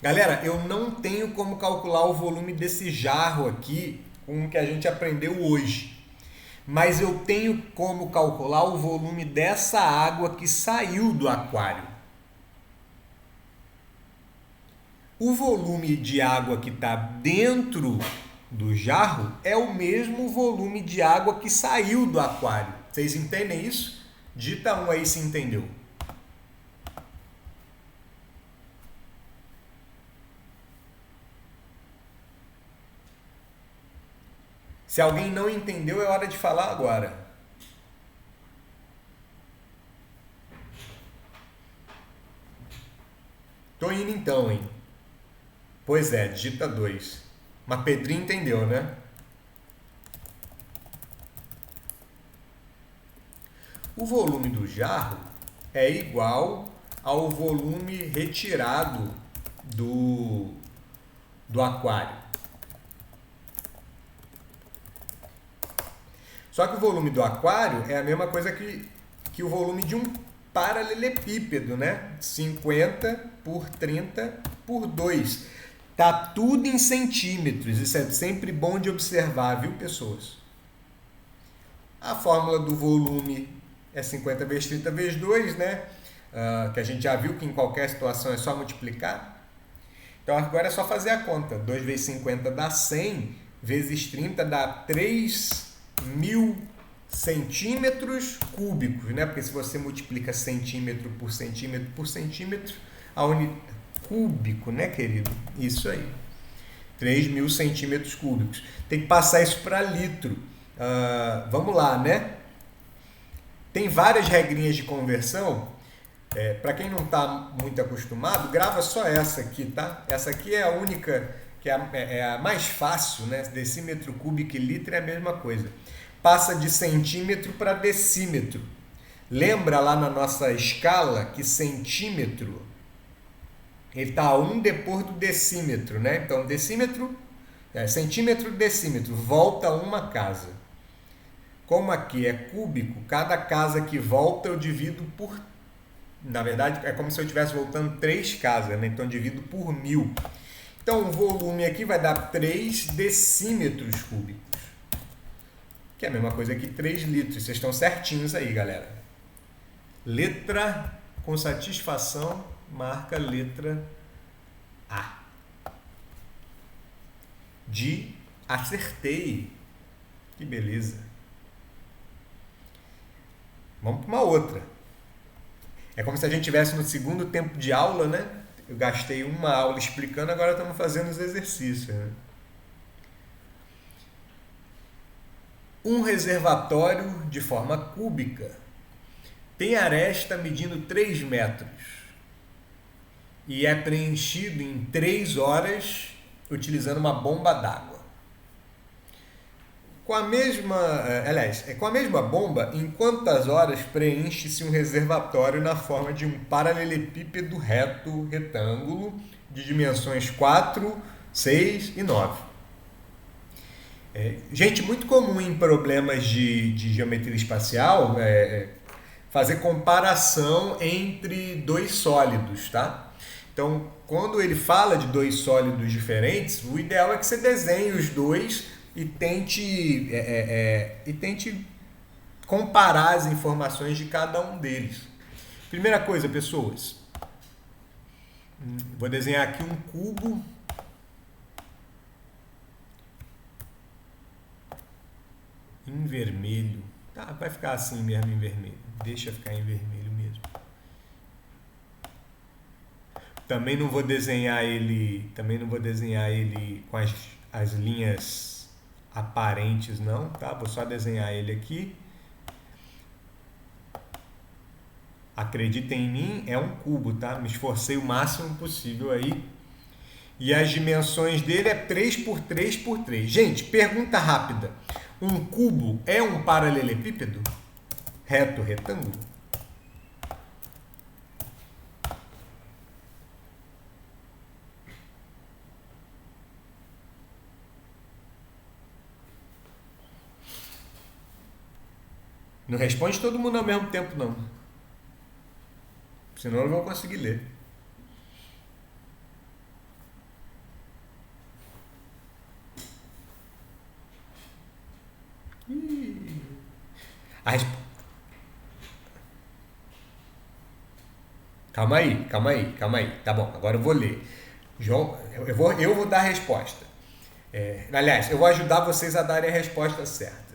Galera, eu não tenho como calcular o volume desse jarro aqui com o que a gente aprendeu hoje. Mas eu tenho como calcular o volume dessa água que saiu do aquário. O volume de água que está dentro do jarro é o mesmo volume de água que saiu do aquário. Vocês entendem isso? Digita um aí se entendeu. Se alguém não entendeu, é hora de falar agora. Tô indo então, hein? Pois é, digita 2. Mas Pedrinho entendeu, né? O volume do jarro é igual ao volume retirado do aquário. Só que o volume do aquário é a mesma coisa que o volume de um paralelepípedo, né? 50 por 30 por 2. Tá tudo em centímetros. Isso é sempre bom de observar, viu, pessoas? A fórmula do volume é 50 vezes 30 vezes 2, né? Que a gente já viu que em qualquer situação é só multiplicar. Então agora é só fazer a conta. 2 vezes 50 dá 100, vezes 30 dá 3.000 centímetros cúbicos, né? Porque se você multiplica centímetro por centímetro por centímetro, a unidade cúbico, né, querido? Isso aí. 3.000 centímetros cúbicos. Tem que passar isso para litro. Vamos lá, né? Tem várias regrinhas de conversão. Para quem não está muito acostumado, grava só essa aqui, tá? Essa aqui é a única, que é a mais fácil, né? Decímetro cúbico e litro é a mesma coisa. Passa de centímetro para decímetro. Lembra lá na nossa escala que centímetro ele está a 1 depois do decímetro, né? Então, decímetro, centímetro, decímetro, volta uma casa. Como aqui é cúbico, cada casa que volta eu divido por... Na verdade, é como se eu estivesse voltando 3 casas, né? Então, eu divido por 1000. Então, o volume aqui vai dar 3 decímetros cúbicos. Que é a mesma coisa que 3 litros. Vocês estão certinhos aí, galera. Letra com satisfação, marca letra A. De acertei. Que beleza. Vamos para uma outra. É como se a gente estivesse no segundo tempo de aula, né? Eu gastei uma aula explicando, agora estamos fazendo os exercícios, né? Um reservatório de forma cúbica tem aresta medindo 3 metros e é preenchido em 3 horas utilizando uma bomba d'água. Com a mesma, com a mesma bomba, em quantas horas preenche-se um reservatório na forma de um paralelepípedo reto retângulo de dimensões 4, 6 e 9? Gente, muito comum em problemas de geometria espacial fazer comparação entre dois sólidos, tá? Então, quando ele fala de dois sólidos diferentes, o ideal é que você desenhe os dois e tente comparar as informações de cada um deles. Primeira coisa, pessoas, vou desenhar aqui um cubo em vermelho. Tá, vai ficar assim mesmo em vermelho. Deixa ficar em vermelho mesmo. Também não vou desenhar ele com as linhas aparentes não, tá? Vou só desenhar ele aqui. Acreditem em mim, é um cubo, tá? Me esforcei o máximo possível aí. E as dimensões dele é 3 por 3 por 3. Gente, pergunta rápida. Um cubo é um paralelepípedo? Reto, retângulo? Não responde todo mundo ao mesmo tempo, não. Senão eu não vou conseguir ler. A resp... Calma aí. Tá bom, agora eu vou ler. João, eu vou dar a resposta. Aliás, eu vou ajudar vocês a darem a resposta certa.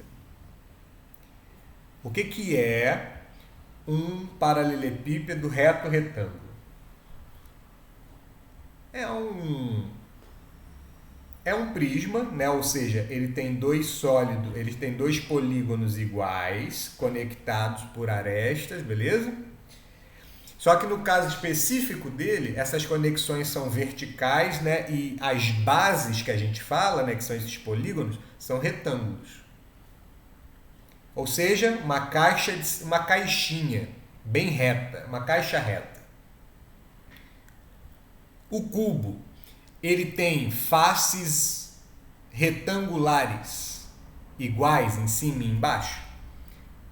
O que é um paralelepípedo reto retângulo? É um prisma, né? Ou seja, ele tem dois polígonos iguais, conectados por arestas, beleza? Só que no caso específico dele, essas conexões são verticais, né? E as bases que a gente fala, né, que são esses polígonos, são retângulos. Ou seja, uma caixinha bem reta, uma caixa reta. O cubo, ele tem faces retangulares iguais em cima e embaixo?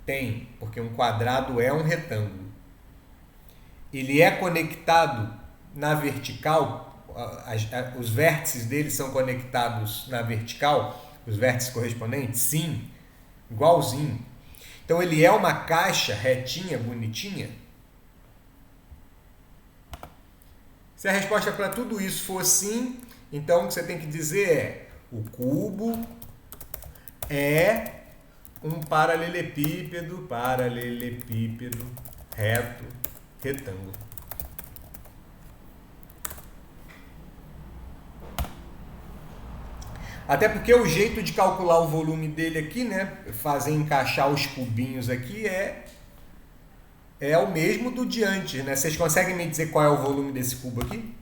Tem, porque um quadrado é um retângulo. Ele é conectado na vertical, os vértices dele são conectados na vertical, os vértices correspondentes? Sim, igualzinho. Então ele é uma caixa retinha, bonitinha? Se a resposta para tudo isso for sim, então o que você tem que dizer é: o cubo é um paralelepípedo reto, retângulo. Até porque o jeito de calcular o volume dele aqui, né, fazer encaixar os cubinhos aqui é o mesmo do de antes, né? Vocês conseguem me dizer qual é o volume desse cubo aqui?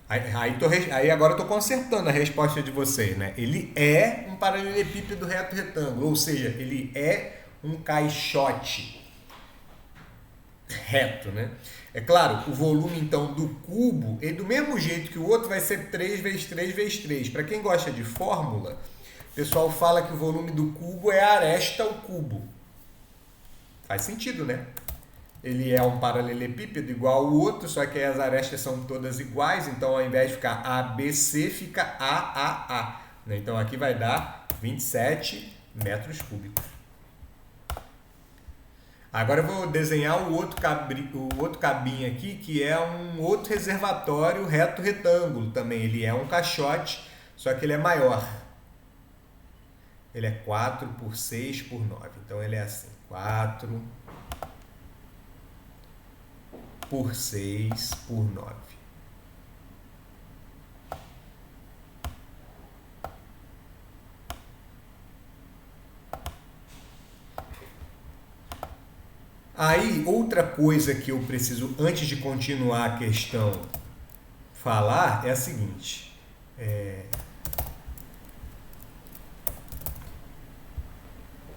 Aí agora eu estou consertando a resposta de vocês, né? Ele é um paralelepípedo reto retângulo, ou seja, ele é um caixote reto, né? É claro, o volume então do cubo, ele do mesmo jeito que o outro vai ser 3 vezes 3 vezes 3. Para quem gosta de fórmula, o pessoal fala que o volume do cubo é a aresta ao cubo. Faz sentido, né? Ele é um paralelepípedo igual ao outro, só que as arestas são todas iguais, então ao invés de ficar ABC, fica AAA. Então aqui vai dar 27 metros cúbicos. Agora eu vou desenhar o outro cabinho aqui, que é um outro reservatório reto retângulo também. Ele é um caixote, só que ele é maior. Ele é 4 por 6 por 9. Então ele é assim, 4 por 6 por 9. Aí, outra coisa que eu preciso, antes de continuar a questão, falar é a seguinte.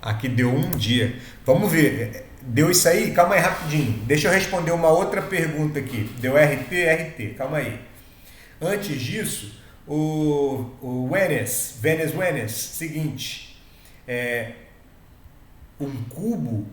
Aqui deu um dia. Vamos ver. Deu isso aí? Calma aí rapidinho. Deixa eu responder uma outra pergunta aqui. Deu RT. Calma aí. Antes disso, o Wenes, seguinte. Um cubo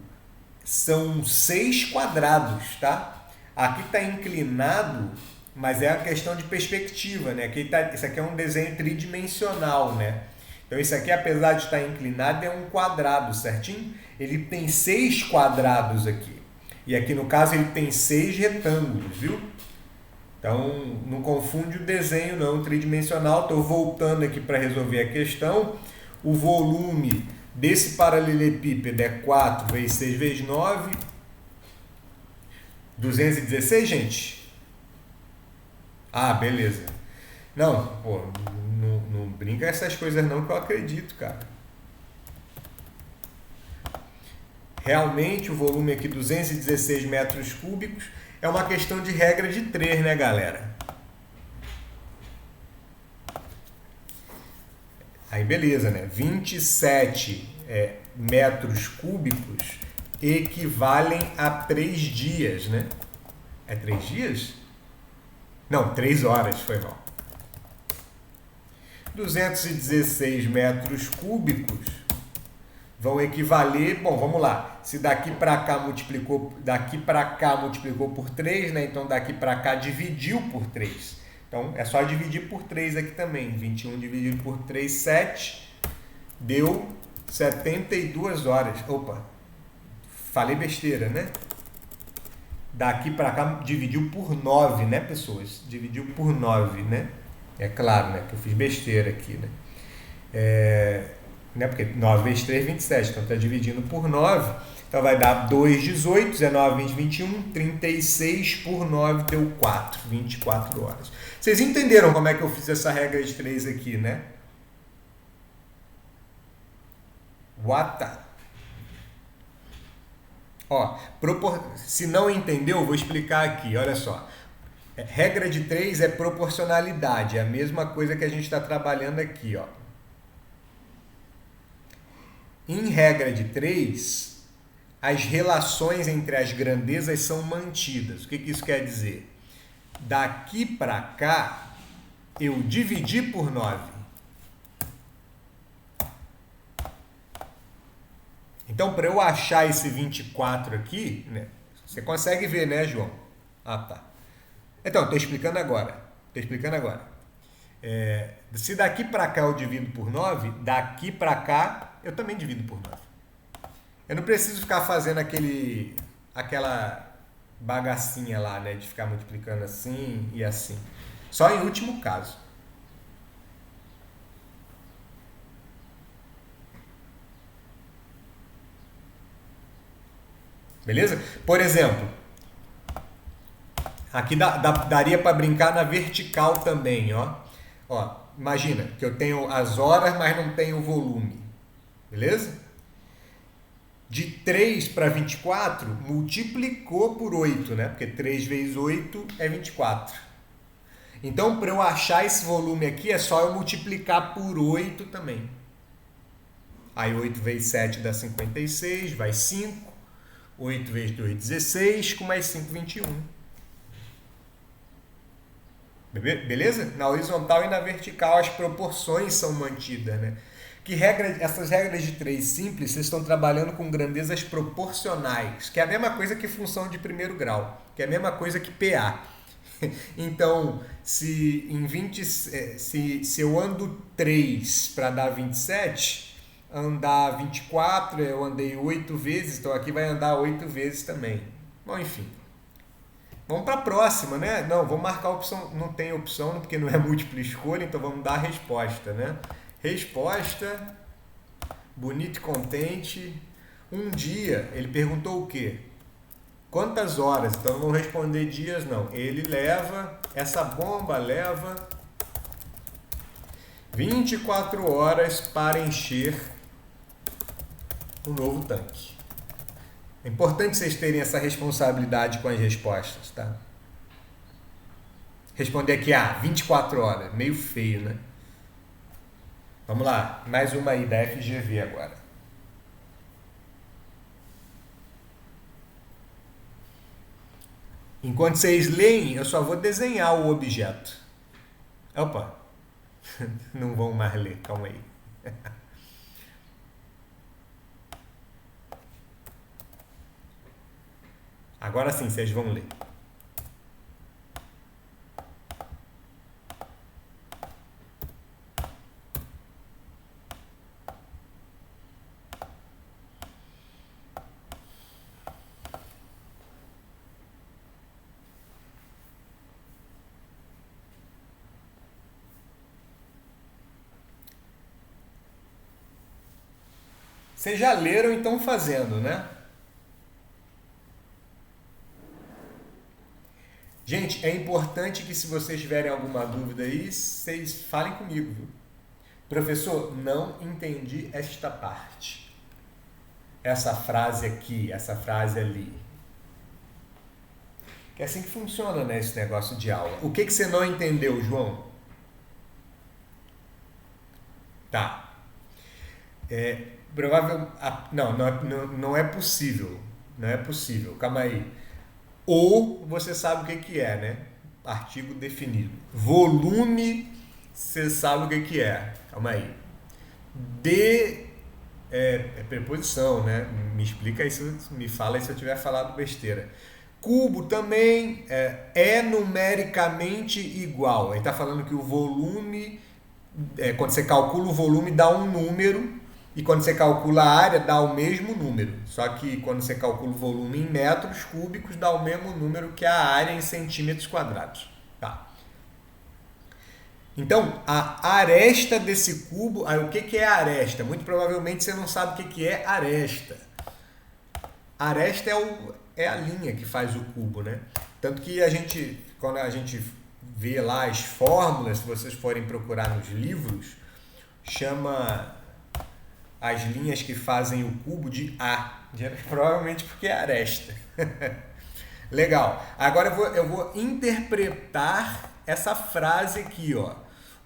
são 6 quadrados, tá? Aqui está inclinado, mas é a questão de perspectiva, né? Isso aqui é um desenho tridimensional, né? Então isso aqui, apesar de estar inclinado, é um quadrado, certinho? Ele tem 6 quadrados aqui. E aqui no caso ele tem 6 retângulos, viu? Então não confunde o desenho não, tridimensional. Estou voltando aqui para resolver a questão. O volume desse paralelepípedo é 4 vezes 6 vezes 9. 216, gente? Ah, beleza. Não, pô, não brinca essas coisas não que eu acredito, cara. Realmente o volume aqui, 216 metros cúbicos, é uma questão de regra de 3, né, galera? Aí beleza, né? 27 metros cúbicos equivalem a 3 dias, né? É 3 dias? Não, 3 horas, foi mal. 216 metros cúbicos vão equivaler, bom, vamos lá, se daqui para cá multiplicou por 3, né? Então daqui para cá dividiu por 3. Então é só dividir por 3 aqui também. 21 dividido por 3, 7, deu 72 horas. Opa, falei besteira, né? Daqui para cá dividiu por 9, né, pessoas? Dividiu por 9, né? É claro, né, que eu fiz besteira aqui, né? Né, porque 9 vezes 3, 27, então está dividindo por 9, então vai dar 2, 18, 19, 20, 21, 36 por 9 deu 4, 24 horas. Vocês entenderam como é que eu fiz essa regra de 3 aqui, né? Ó, se não entendeu, vou explicar aqui, olha só. Regra de 3 é proporcionalidade, é a mesma coisa que a gente está trabalhando aqui, ó. Em regra de 3, as relações entre as grandezas são mantidas. O que isso quer dizer? Daqui para cá, eu dividi por 9. Então, para eu achar esse 24 aqui, né, você consegue ver, né, João? Ah, tá. Então, estou explicando agora. Se daqui para cá eu divido por 9, daqui para cá eu também divido por 9. Eu não preciso ficar fazendo aquela bagacinha lá, né, de ficar multiplicando assim e assim. Só em último caso. Beleza? Por exemplo, aqui daria para brincar na vertical também, ó. Ó, imagina que eu tenho as horas, mas não tenho o volume. Beleza? De 3 para 24, multiplicou por 8, né? Porque 3 vezes 8 é 24. Então, para eu achar esse volume aqui, é só eu multiplicar por 8 também. Aí 8 vezes 7 dá 56, vai 5. 8 vezes 2, 16, com mais 5, 21. Beleza? Na horizontal e na vertical as proporções são mantidas, né? Essas regras de 3 simples, vocês estão trabalhando com grandezas proporcionais, que é a mesma coisa que função de primeiro grau, que é a mesma coisa que PA. Então, se eu ando 3 para dar 27, andar 24, eu andei 8 vezes, então aqui vai andar 8 vezes também. Bom, enfim. Vamos para a próxima, né? Não, vamos marcar a opção, não tem opção, porque não é múltipla escolha, então vamos dar a resposta, né? Resposta, bonito e contente. Um dia, ele perguntou o quê? Quantas horas? Então não vamos responder dias, não. Essa bomba leva 24 horas para encher um novo tanque. É importante vocês terem essa responsabilidade com as respostas, tá? responder aqui, 24 horas. Meio feio, né? Vamos lá, mais uma aí da FGV agora. Enquanto vocês leem, eu só vou desenhar o objeto. Opa, não vão mais ler, calma aí. Agora sim, vocês vão ler. Vocês já leram e estão fazendo, né? Gente, é importante que se vocês tiverem alguma dúvida aí, vocês falem comigo, viu? Professor, não entendi esta parte. Essa frase aqui, essa frase ali. Que é assim que funciona, né, esse negócio de aula. O que você não entendeu, João? Tá. Provável. Não é possível. Não é possível. Calma aí. Ou você sabe o que é, né? Artigo definido. Volume, você sabe o que é. Calma aí. De é preposição, né? Me explica isso, me fala aí se eu tiver falado besteira. Cubo também é numericamente igual. Ele está falando que o volume, quando você calcula o volume, dá um número, e quando você calcula a área, dá o mesmo número. Só que quando você calcula o volume em metros cúbicos, dá o mesmo número que a área em centímetros quadrados. Tá. Então, a aresta desse cubo... o que é aresta? Muito provavelmente você não sabe o que é aresta. Aresta é a linha que faz o cubo, né? Tanto que quando a gente vê lá as fórmulas, se vocês forem procurar nos livros, chama as linhas que fazem o cubo de A. Provavelmente porque é aresta. Legal. Agora eu vou interpretar essa frase aqui, ó.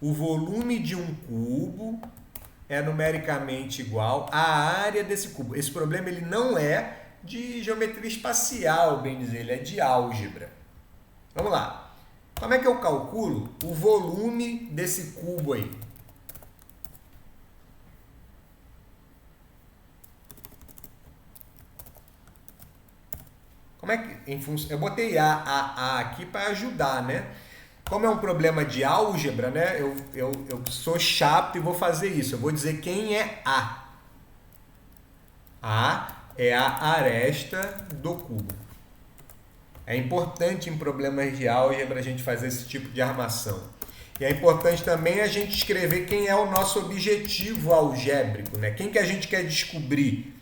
O volume de um cubo é numericamente igual à área desse cubo. Esse problema ele não é de geometria espacial, bem dizer, ele é de álgebra. Vamos lá. Como é que eu calculo o volume desse cubo aí? Como é que, eu botei A aqui para ajudar, né? Como é um problema de álgebra, né? Eu sou chato e vou fazer isso. Eu vou dizer quem é A. A é a aresta do cubo. É importante em problemas de álgebra a gente fazer esse tipo de armação. E é importante também a gente escrever quem é o nosso objetivo algébrico, né? Quem que a gente quer descobrir.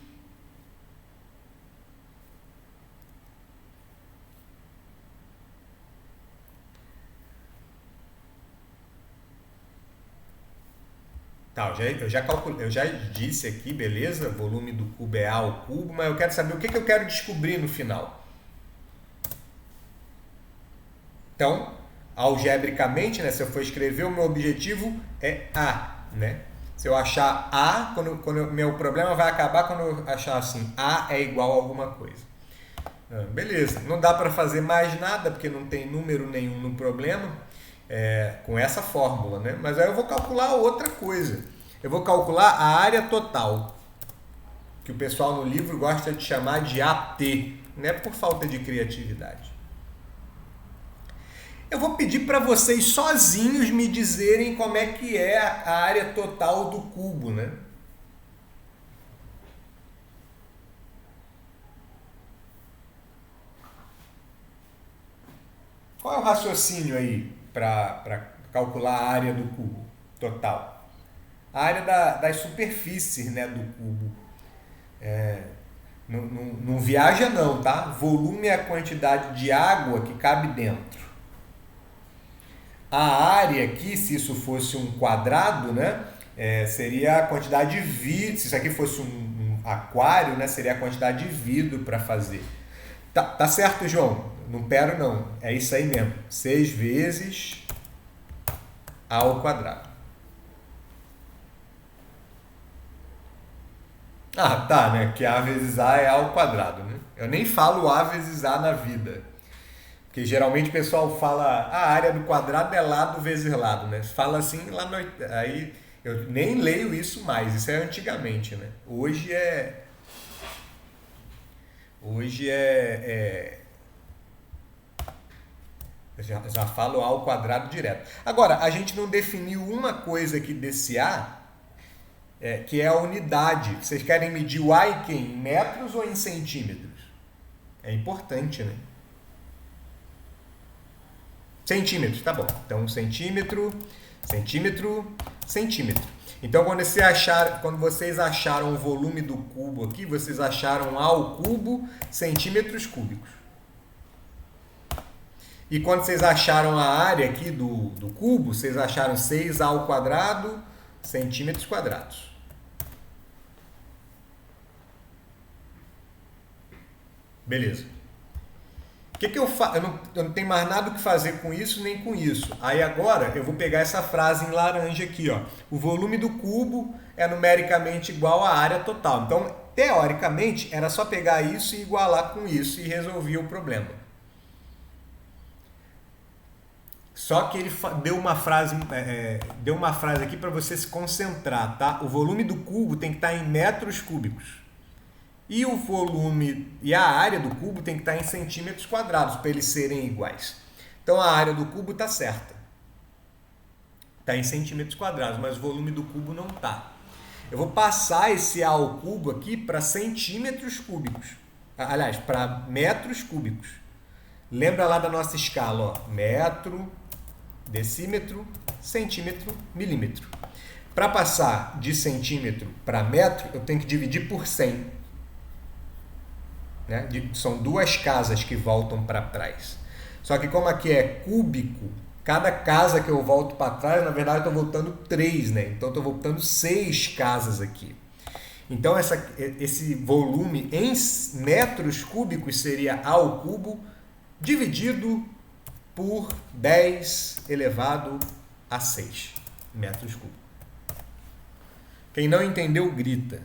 Tá, eu já disse aqui, beleza? O volume do cubo é A ao cubo, mas eu quero saber o que eu quero descobrir no final. Então, algebricamente, né, se eu for escrever, o meu objetivo é A, né? Se eu achar A, meu problema vai acabar quando eu achar assim, A é igual a alguma coisa. Beleza, não dá para fazer mais nada, porque não tem número nenhum no problema, com essa fórmula, né? Mas aí eu vou calcular outra coisa. Eu vou calcular a área total, que o pessoal no livro gosta de chamar de AT, né? Por falta de criatividade. Eu vou pedir para vocês sozinhos me dizerem como é que é a área total do cubo, né? Qual é o raciocínio aí para calcular a área do cubo total? A área das superfícies, né, do cubo. Não viaja não, tá? Volume é a quantidade de água que cabe dentro. A área aqui, se isso fosse um quadrado, né, seria a quantidade de vidro. Se isso aqui fosse um aquário, né, seria a quantidade de vidro para fazer. Tá certo, João. Não pero não. É isso aí mesmo. 6 vezes A ao quadrado. Ah, tá, né? Que A vezes A é A ao quadrado, né? Eu nem falo A vezes A na vida. Porque geralmente o pessoal fala a área do quadrado é lado vezes lado, né? Fala assim lá no... Aí eu nem leio isso mais. Isso é antigamente, né? Hoje é eu já falo A ao quadrado direto. Agora, a gente não definiu uma coisa aqui desse A, que é a unidade. Vocês querem medir o A em metros ou em centímetros? É importante, né? Centímetros, tá bom. Então, centímetro, centímetro, centímetro. Então, quando vocês acharam o volume do cubo aqui, vocês acharam A ao cubo, centímetros cúbicos. E quando vocês acharam a área aqui do cubo, vocês acharam 6A ao quadrado, centímetros quadrados. Beleza. O que eu faço? Eu não tenho mais nada o que fazer com isso nem com isso. Aí agora eu vou pegar essa frase em laranja aqui, ó. O volume do cubo é numericamente igual à área total. Então, teoricamente, era só pegar isso e igualar com isso e resolver o problema. Só que ele deu uma frase aqui para você se concentrar, tá? O volume do cubo tem que estar em metros cúbicos. E o volume e a área do cubo tem que estar em centímetros quadrados para eles serem iguais. Então a área do cubo está certa. Está em centímetros quadrados, mas o volume do cubo não está. Eu vou passar esse A ao cubo aqui para centímetros cúbicos. Aliás, para metros cúbicos. Lembra lá da nossa escala, ó, metro, decímetro, centímetro, milímetro. Para passar de centímetro para metro, eu tenho que dividir por 100. Né? São duas casas que voltam para trás. Só que como aqui é cúbico, cada casa que eu volto para trás, na verdade eu estou voltando 3, né? Então eu estou voltando 6 casas aqui. Então esse volume em metros cúbicos seria A ao cubo dividido por 10 elevado a 6 metros cúbicos. Quem não entendeu, grita.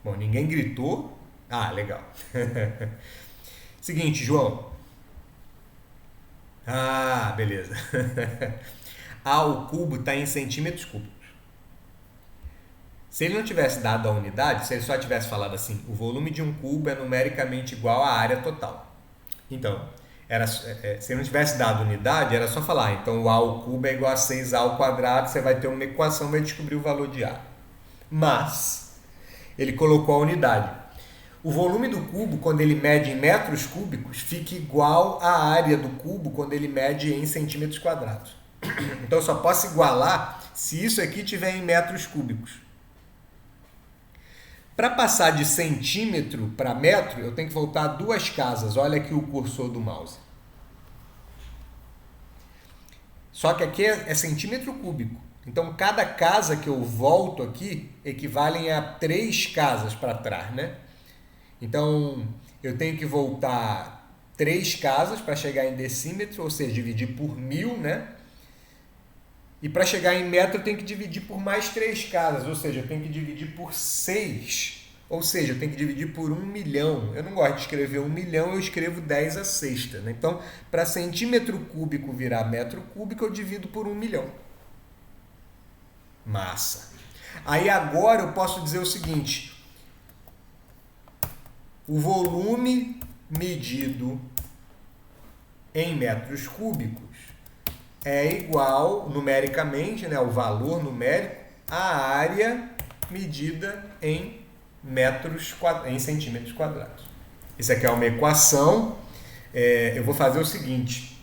Bom, ninguém gritou. Ah, legal. Seguinte, João. Ah, beleza. A ao cubo está em centímetros cúbicos. Se ele não tivesse dado a unidade, se ele só tivesse falado assim, o volume de um cubo é numericamente igual à área total. Então, se ele não tivesse dado unidade, era só falar, então o A ao cubo é igual a 6A ao quadrado, você vai ter uma equação, vai descobrir o valor de A. Mas ele colocou a unidade. O volume do cubo, quando ele mede em metros cúbicos, fica igual à área do cubo quando ele mede em centímetros quadrados. Então eu só posso igualar se isso aqui tiver em metros cúbicos. Para passar de centímetro para metro, eu tenho que voltar 2 casas. Olha aqui o cursor do mouse. Só que aqui é centímetro cúbico. Então, cada casa que eu volto aqui equivalem a 3 casas para trás, né? Então, eu tenho que voltar 3 casas para chegar em decímetro, ou seja, dividir por 1000, né? E para chegar em metro, eu tenho que dividir por mais 3 casas, ou seja, eu tenho que dividir por 6. Ou seja, eu tenho que dividir por 1 milhão. Eu não gosto de escrever 1 milhão, eu escrevo 10 a sexta, né? Então, para centímetro cúbico virar metro cúbico, eu divido por 1 milhão. Massa. Aí agora eu posso dizer o seguinte: o volume medido em metros cúbicos é igual, numericamente, né, o valor numérico, à área medida em centímetros quadrados. Isso aqui é uma equação. Eu vou fazer o seguinte.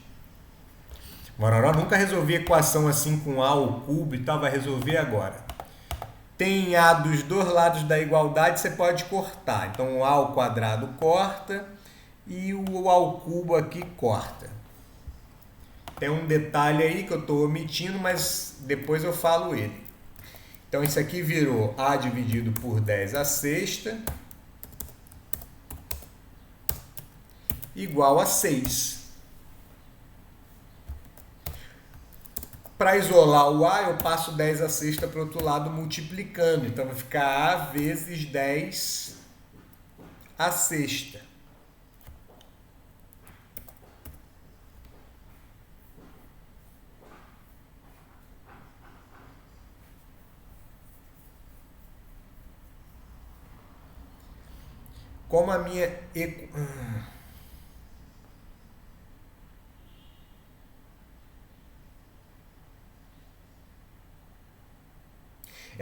Mororó nunca resolvi equação assim com A ao cubo e tal, vai resolver agora. Tem A dos dois lados da igualdade, você pode cortar. Então o A ao quadrado corta e o A ao cubo aqui corta. Tem um detalhe aí que eu estou omitindo, mas depois eu falo ele. Então isso aqui virou A dividido por 10 à sexta igual a 6. Para isolar o A, eu passo 10 à sexta para o outro lado multiplicando. Então vai ficar A vezes 10 à sexta. Como a minha...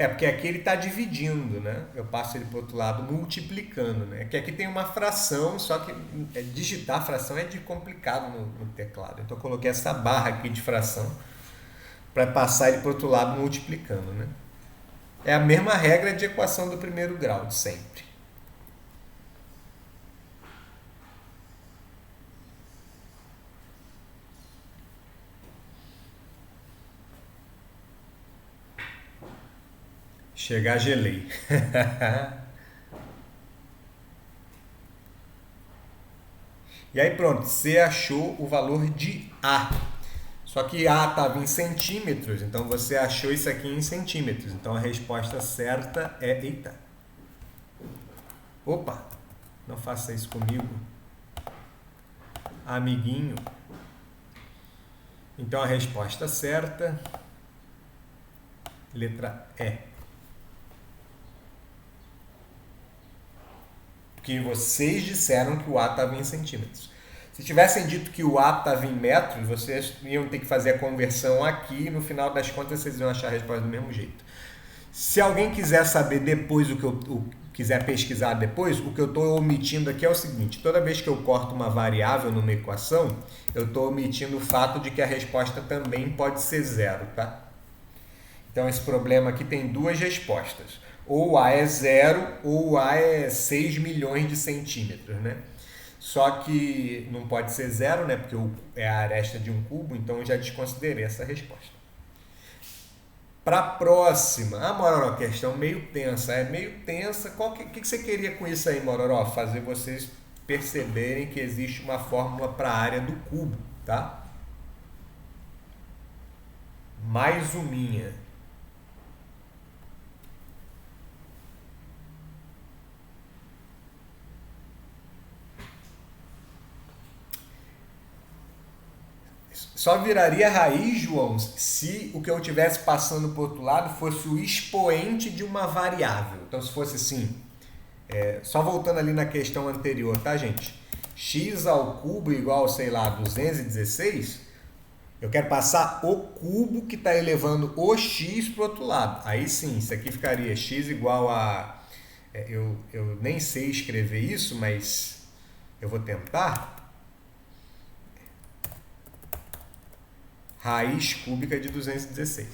porque aqui ele está dividindo, né? Eu passo ele para o outro lado multiplicando, né? Que aqui tem uma fração, só que digitar fração é de complicado no teclado. Então eu coloquei essa barra aqui de fração para passar ele para o outro lado multiplicando, né? É a mesma regra de equação do primeiro grau, de sempre. Chegar, gelei. E aí pronto, você achou o valor de A. Só que A estava em centímetros, então você achou isso aqui em centímetros. Então a resposta certa é... Eita! Opa! Não faça isso comigo. Amiguinho. Então a resposta certa... Letra E. Porque vocês disseram que o A estava em centímetros. Se tivessem dito que o A estava em metros, vocês iam ter que fazer a conversão aqui e no final das contas vocês iam achar a resposta do mesmo jeito. Se alguém quiser saber depois quiser pesquisar depois, o que eu estou omitindo aqui é o seguinte: toda vez que eu corto uma variável numa equação, eu estou omitindo o fato de que a resposta também pode ser zero, tá? Então esse problema aqui tem duas respostas. Ou o A é zero ou o A é 6 milhões de centímetros, né? Só que não pode ser zero, né? Porque é a aresta de um cubo, então eu já desconsiderei essa resposta. Para a próxima, Mororó, questão meio tensa. É meio tensa. O que você queria com isso aí, Mororó? Fazer vocês perceberem que existe uma fórmula para a área do cubo, tá? Mais uminha. Só viraria raiz, João, se o que eu estivesse passando para o outro lado fosse o expoente de uma variável. Então, se fosse assim, só voltando ali na questão anterior, tá, gente? X ao cubo igual, sei lá, 216, eu quero passar o cubo que está elevando o x para o outro lado. Aí sim, isso aqui ficaria x igual a... eu nem sei escrever isso, mas eu vou tentar. Raiz cúbica de 216.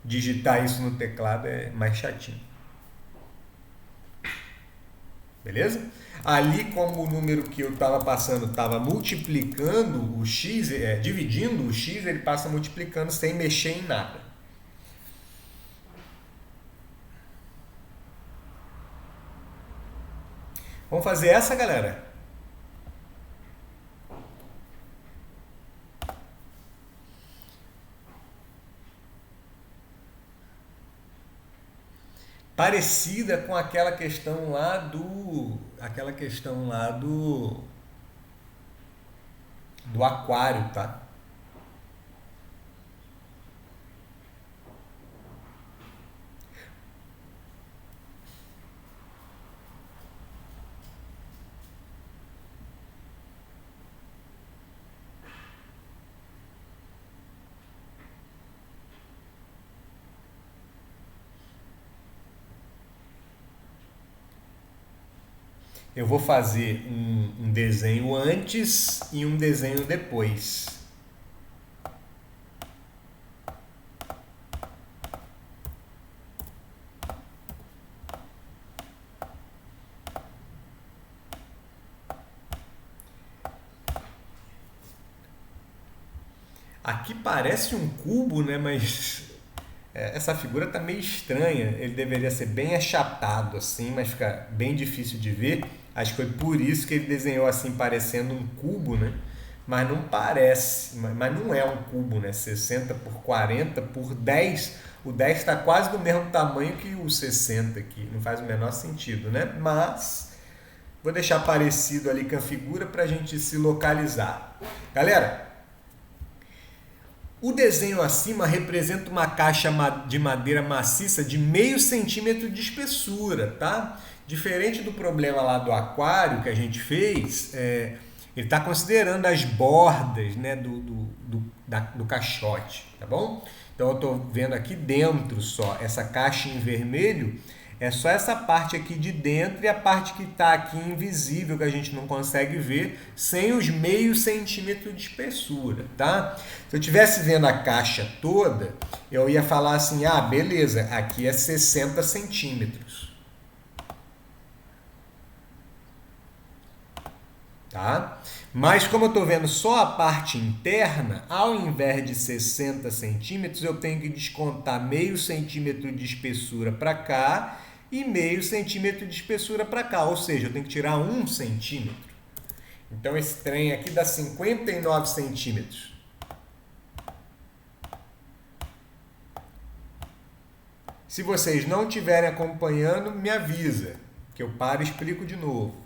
Digitar isso no teclado é mais chatinho. Beleza? Ali, como o número que eu estava passando estava multiplicando o x, dividindo o x, ele passa multiplicando sem mexer em nada. Vamos fazer essa, galera? Parecida com aquela questão lá do aquário, tá? Eu vou fazer um desenho antes e um desenho depois. Aqui parece um cubo, né? Mas Essa figura tá meio estranha, ele deveria ser bem achatado assim, mas fica bem difícil de ver. Acho que foi por isso que ele desenhou assim, parecendo um cubo, né? Mas não parece, mas não é um cubo, né? 60 por 40 por 10. O 10 está quase do mesmo tamanho que o 60 aqui, não faz o menor sentido, né? Mas vou deixar parecido ali com a figura para a gente se localizar. Galera, o desenho acima representa uma caixa de madeira maciça de meio centímetro de espessura, tá? Diferente do problema lá do aquário que a gente fez, ele está considerando as bordas, né, do caixote, tá bom? Então eu estou vendo aqui dentro só, essa caixa em vermelho é só essa parte aqui de dentro e a parte que está aqui invisível, que a gente não consegue ver, sem os meio centímetro de espessura, tá? Se eu estivesse vendo a caixa toda, eu ia falar assim, ah, beleza, aqui é 60 centímetros. Tá? Mas como eu estou vendo só a parte interna, ao invés de 60 centímetros, eu tenho que descontar meio centímetro de espessura para cá e meio centímetro de espessura para cá, ou seja, eu tenho que tirar 1 centímetro. Então esse trem aqui dá 59 centímetros. Se vocês não estiverem acompanhando, me avisa, que eu paro e explico de novo.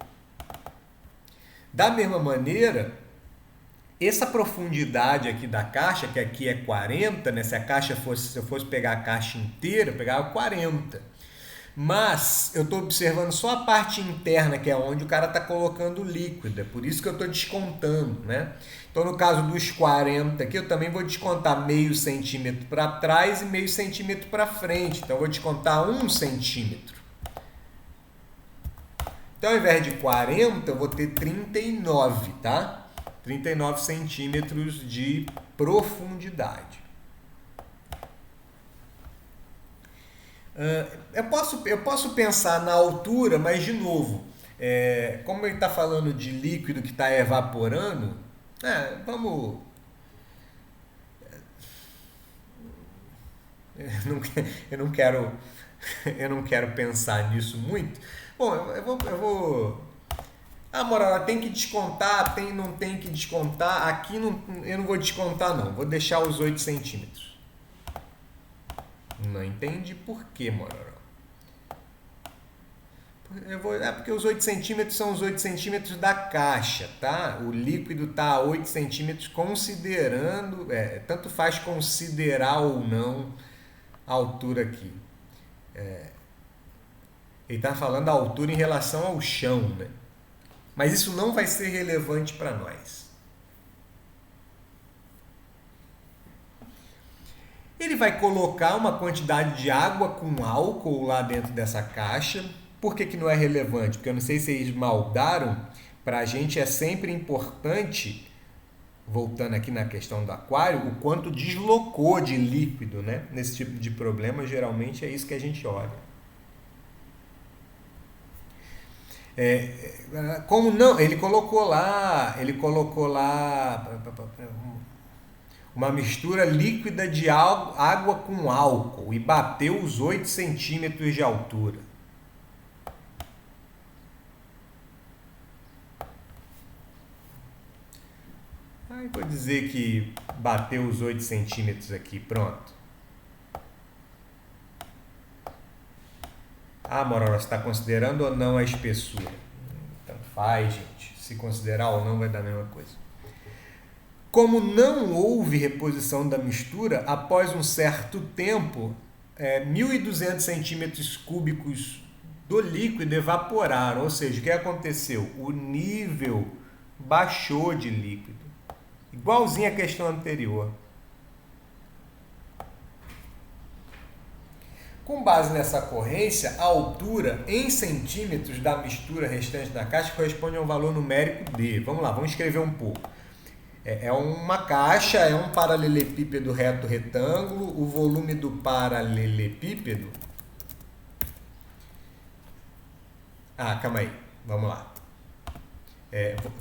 Da mesma maneira, essa profundidade aqui da caixa, que aqui é 40, né? Se eu fosse pegar a caixa inteira, eu pegava 40. Mas eu estou observando só a parte interna, que é onde o cara está colocando o líquido. É por isso que eu estou descontando, né? Então, no caso dos 40 aqui, eu também vou descontar meio centímetro para trás e meio centímetro para frente. Então, eu vou descontar 1 centímetro. Então, ao invés de 40, eu vou ter 39, tá? 39 centímetros de profundidade. Eu posso pensar na altura, mas de novo, como ele está falando de líquido que está evaporando, vamos... Eu não quero pensar nisso muito. Bom, eu vou... Moral, tem que descontar, não tem que descontar. Aqui eu não vou descontar, não. Vou deixar os 8 centímetros. Não entendi por que, Mororó. Porque os 8 centímetros são os 8 centímetros da caixa, tá? O líquido está a 8 centímetros considerando... tanto faz considerar ou não a altura aqui. Ele está falando a altura em relação ao chão, né? Mas isso não vai ser relevante para nós. Ele vai colocar uma quantidade de água com álcool lá dentro dessa caixa. Por que não é relevante? Porque eu não sei se eles maldaram. Para a gente é sempre importante, voltando aqui na questão do aquário, o quanto deslocou de líquido, né? Nesse tipo de problema, geralmente é isso que a gente olha. Como não? Ele colocou lá uma mistura líquida de água com álcool e bateu os 8 centímetros de altura. Aí vou dizer que bateu os 8 centímetros aqui, pronto. Mororó, você está considerando ou não a espessura? Tanto faz, gente. Se considerar ou não vai dar a mesma coisa. Como não houve reposição da mistura, após um certo tempo, 1.200 centímetros cúbicos do líquido evaporaram. Ou seja, o que aconteceu? O nível baixou de líquido. Igualzinho à questão anterior. Com base nessa ocorrência, a altura em centímetros da mistura restante da caixa corresponde a um valor numérico D. Vamos lá, vamos escrever um pouco. É uma caixa, é um paralelepípedo reto retângulo, o volume do paralelepípedo... calma aí, vamos lá.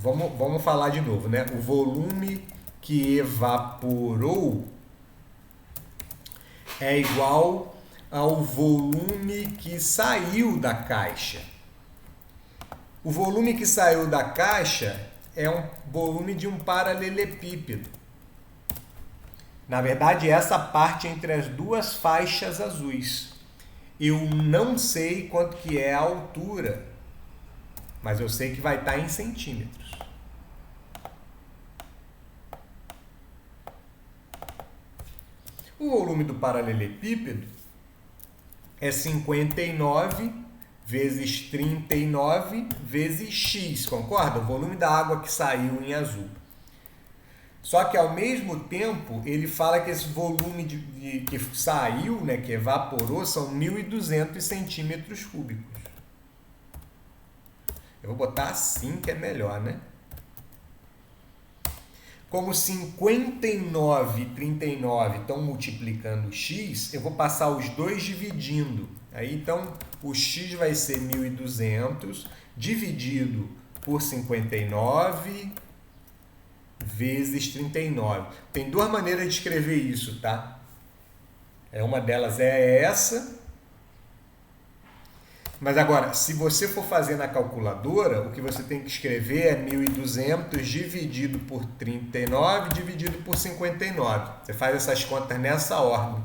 Vamos falar de novo, né? O volume que evaporou é igual ao volume que saiu da caixa. O volume que saiu da caixa é um volume de um paralelepípedo. Na verdade, essa parte entre as duas faixas azuis. Eu não sei quanto que é a altura, mas eu sei que vai estar em centímetros. O volume do paralelepípedo é 59 vezes 39 vezes x, concorda? O volume da água que saiu em azul. Só que ao mesmo tempo ele fala que esse volume que saiu, né, que evaporou, são 1.200 centímetros cúbicos. Eu vou botar assim que é melhor, né? Como 59 e 39 estão multiplicando x, eu vou passar os dois dividindo. Aí então o x vai ser 1.200 dividido por 59 vezes 39. Tem duas maneiras de escrever isso, tá? Uma delas é essa. Mas agora, se você for fazer na calculadora, o que você tem que escrever é 1.200 dividido por 39 dividido por 59. Você faz essas contas nessa ordem,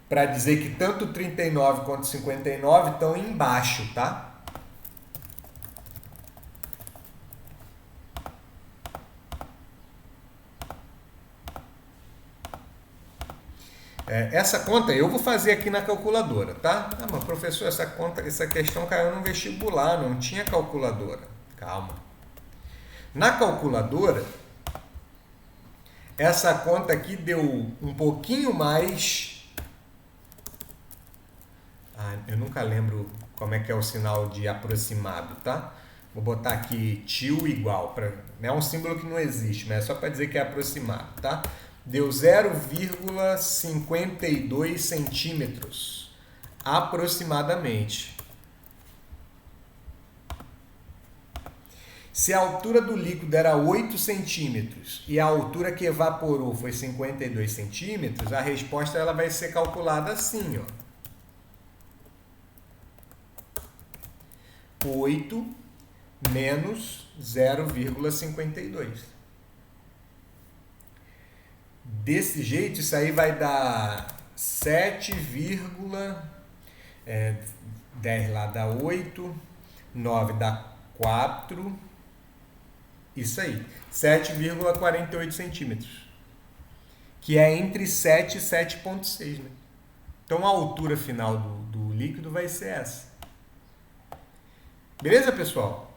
para dizer que tanto 39 quanto 59 estão embaixo, tá? Essa conta eu vou fazer aqui na calculadora, tá? Ah, mas professor, essa questão caiu no vestibular, não tinha calculadora. Calma. Na calculadora, essa conta aqui deu um pouquinho mais. Eu nunca lembro como é que é o sinal de aproximado, tá? Vou botar aqui tio igual, é um símbolo que não existe, mas é só para dizer que é aproximado, tá? Deu 0,52 centímetros, aproximadamente. Se a altura do líquido era 8 centímetros e a altura que evaporou foi 52 centímetros, a resposta ela vai ser calculada assim, ó. 8 menos 0,52. Desse jeito, isso aí vai dar 7, 10 lá dá 8, 9 dá 4, isso aí, 7,48 centímetros, que é entre 7 e 7,6, né? Então a altura final do líquido vai ser essa. Beleza, pessoal?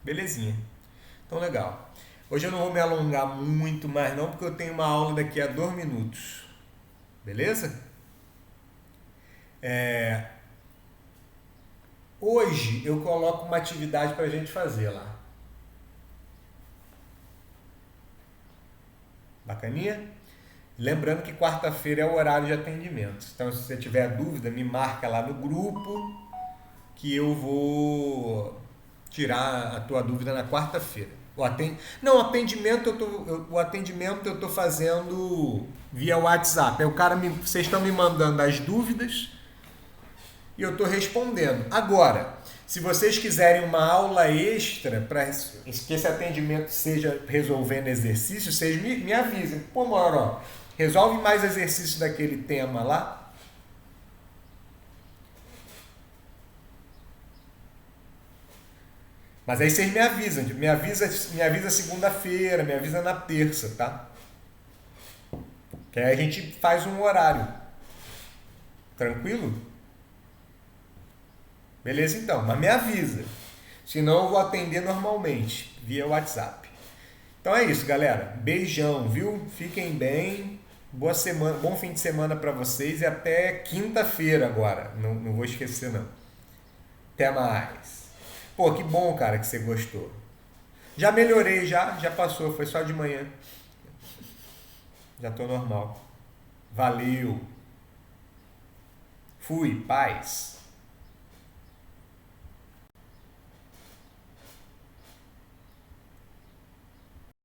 Belezinha. Então, legal. Hoje eu não vou me alongar muito mais não, porque eu tenho uma aula daqui a 2 minutos. Beleza? Hoje eu coloco uma atividade para a gente fazer lá. Bacaninha? Lembrando que quarta-feira é o horário de atendimento. Então, se você tiver dúvida, me marca lá no grupo que eu vou tirar a tua dúvida na quarta-feira. O atendimento eu tô fazendo via WhatsApp. Aí vocês estão me mandando as dúvidas e eu tô respondendo. Agora, se vocês quiserem uma aula extra para que esse atendimento seja resolvendo exercícios, vocês me avisem. Pô, Mauro, resolve mais exercícios daquele tema lá. Mas aí vocês me avisam, me avisa segunda-feira, me avisa na terça, tá? Que aí a gente faz um horário. Tranquilo? Beleza então, mas me avisa. Senão eu vou atender normalmente, via WhatsApp. Então é isso, galera. Beijão, viu? Fiquem bem. Boa semana, bom fim de semana para vocês e até quinta-feira agora. Não vou esquecer não. Até mais. Pô, que bom, cara, que você gostou. Já melhorei, já passou, foi só de manhã. Já tô normal. Valeu. Fui, paz.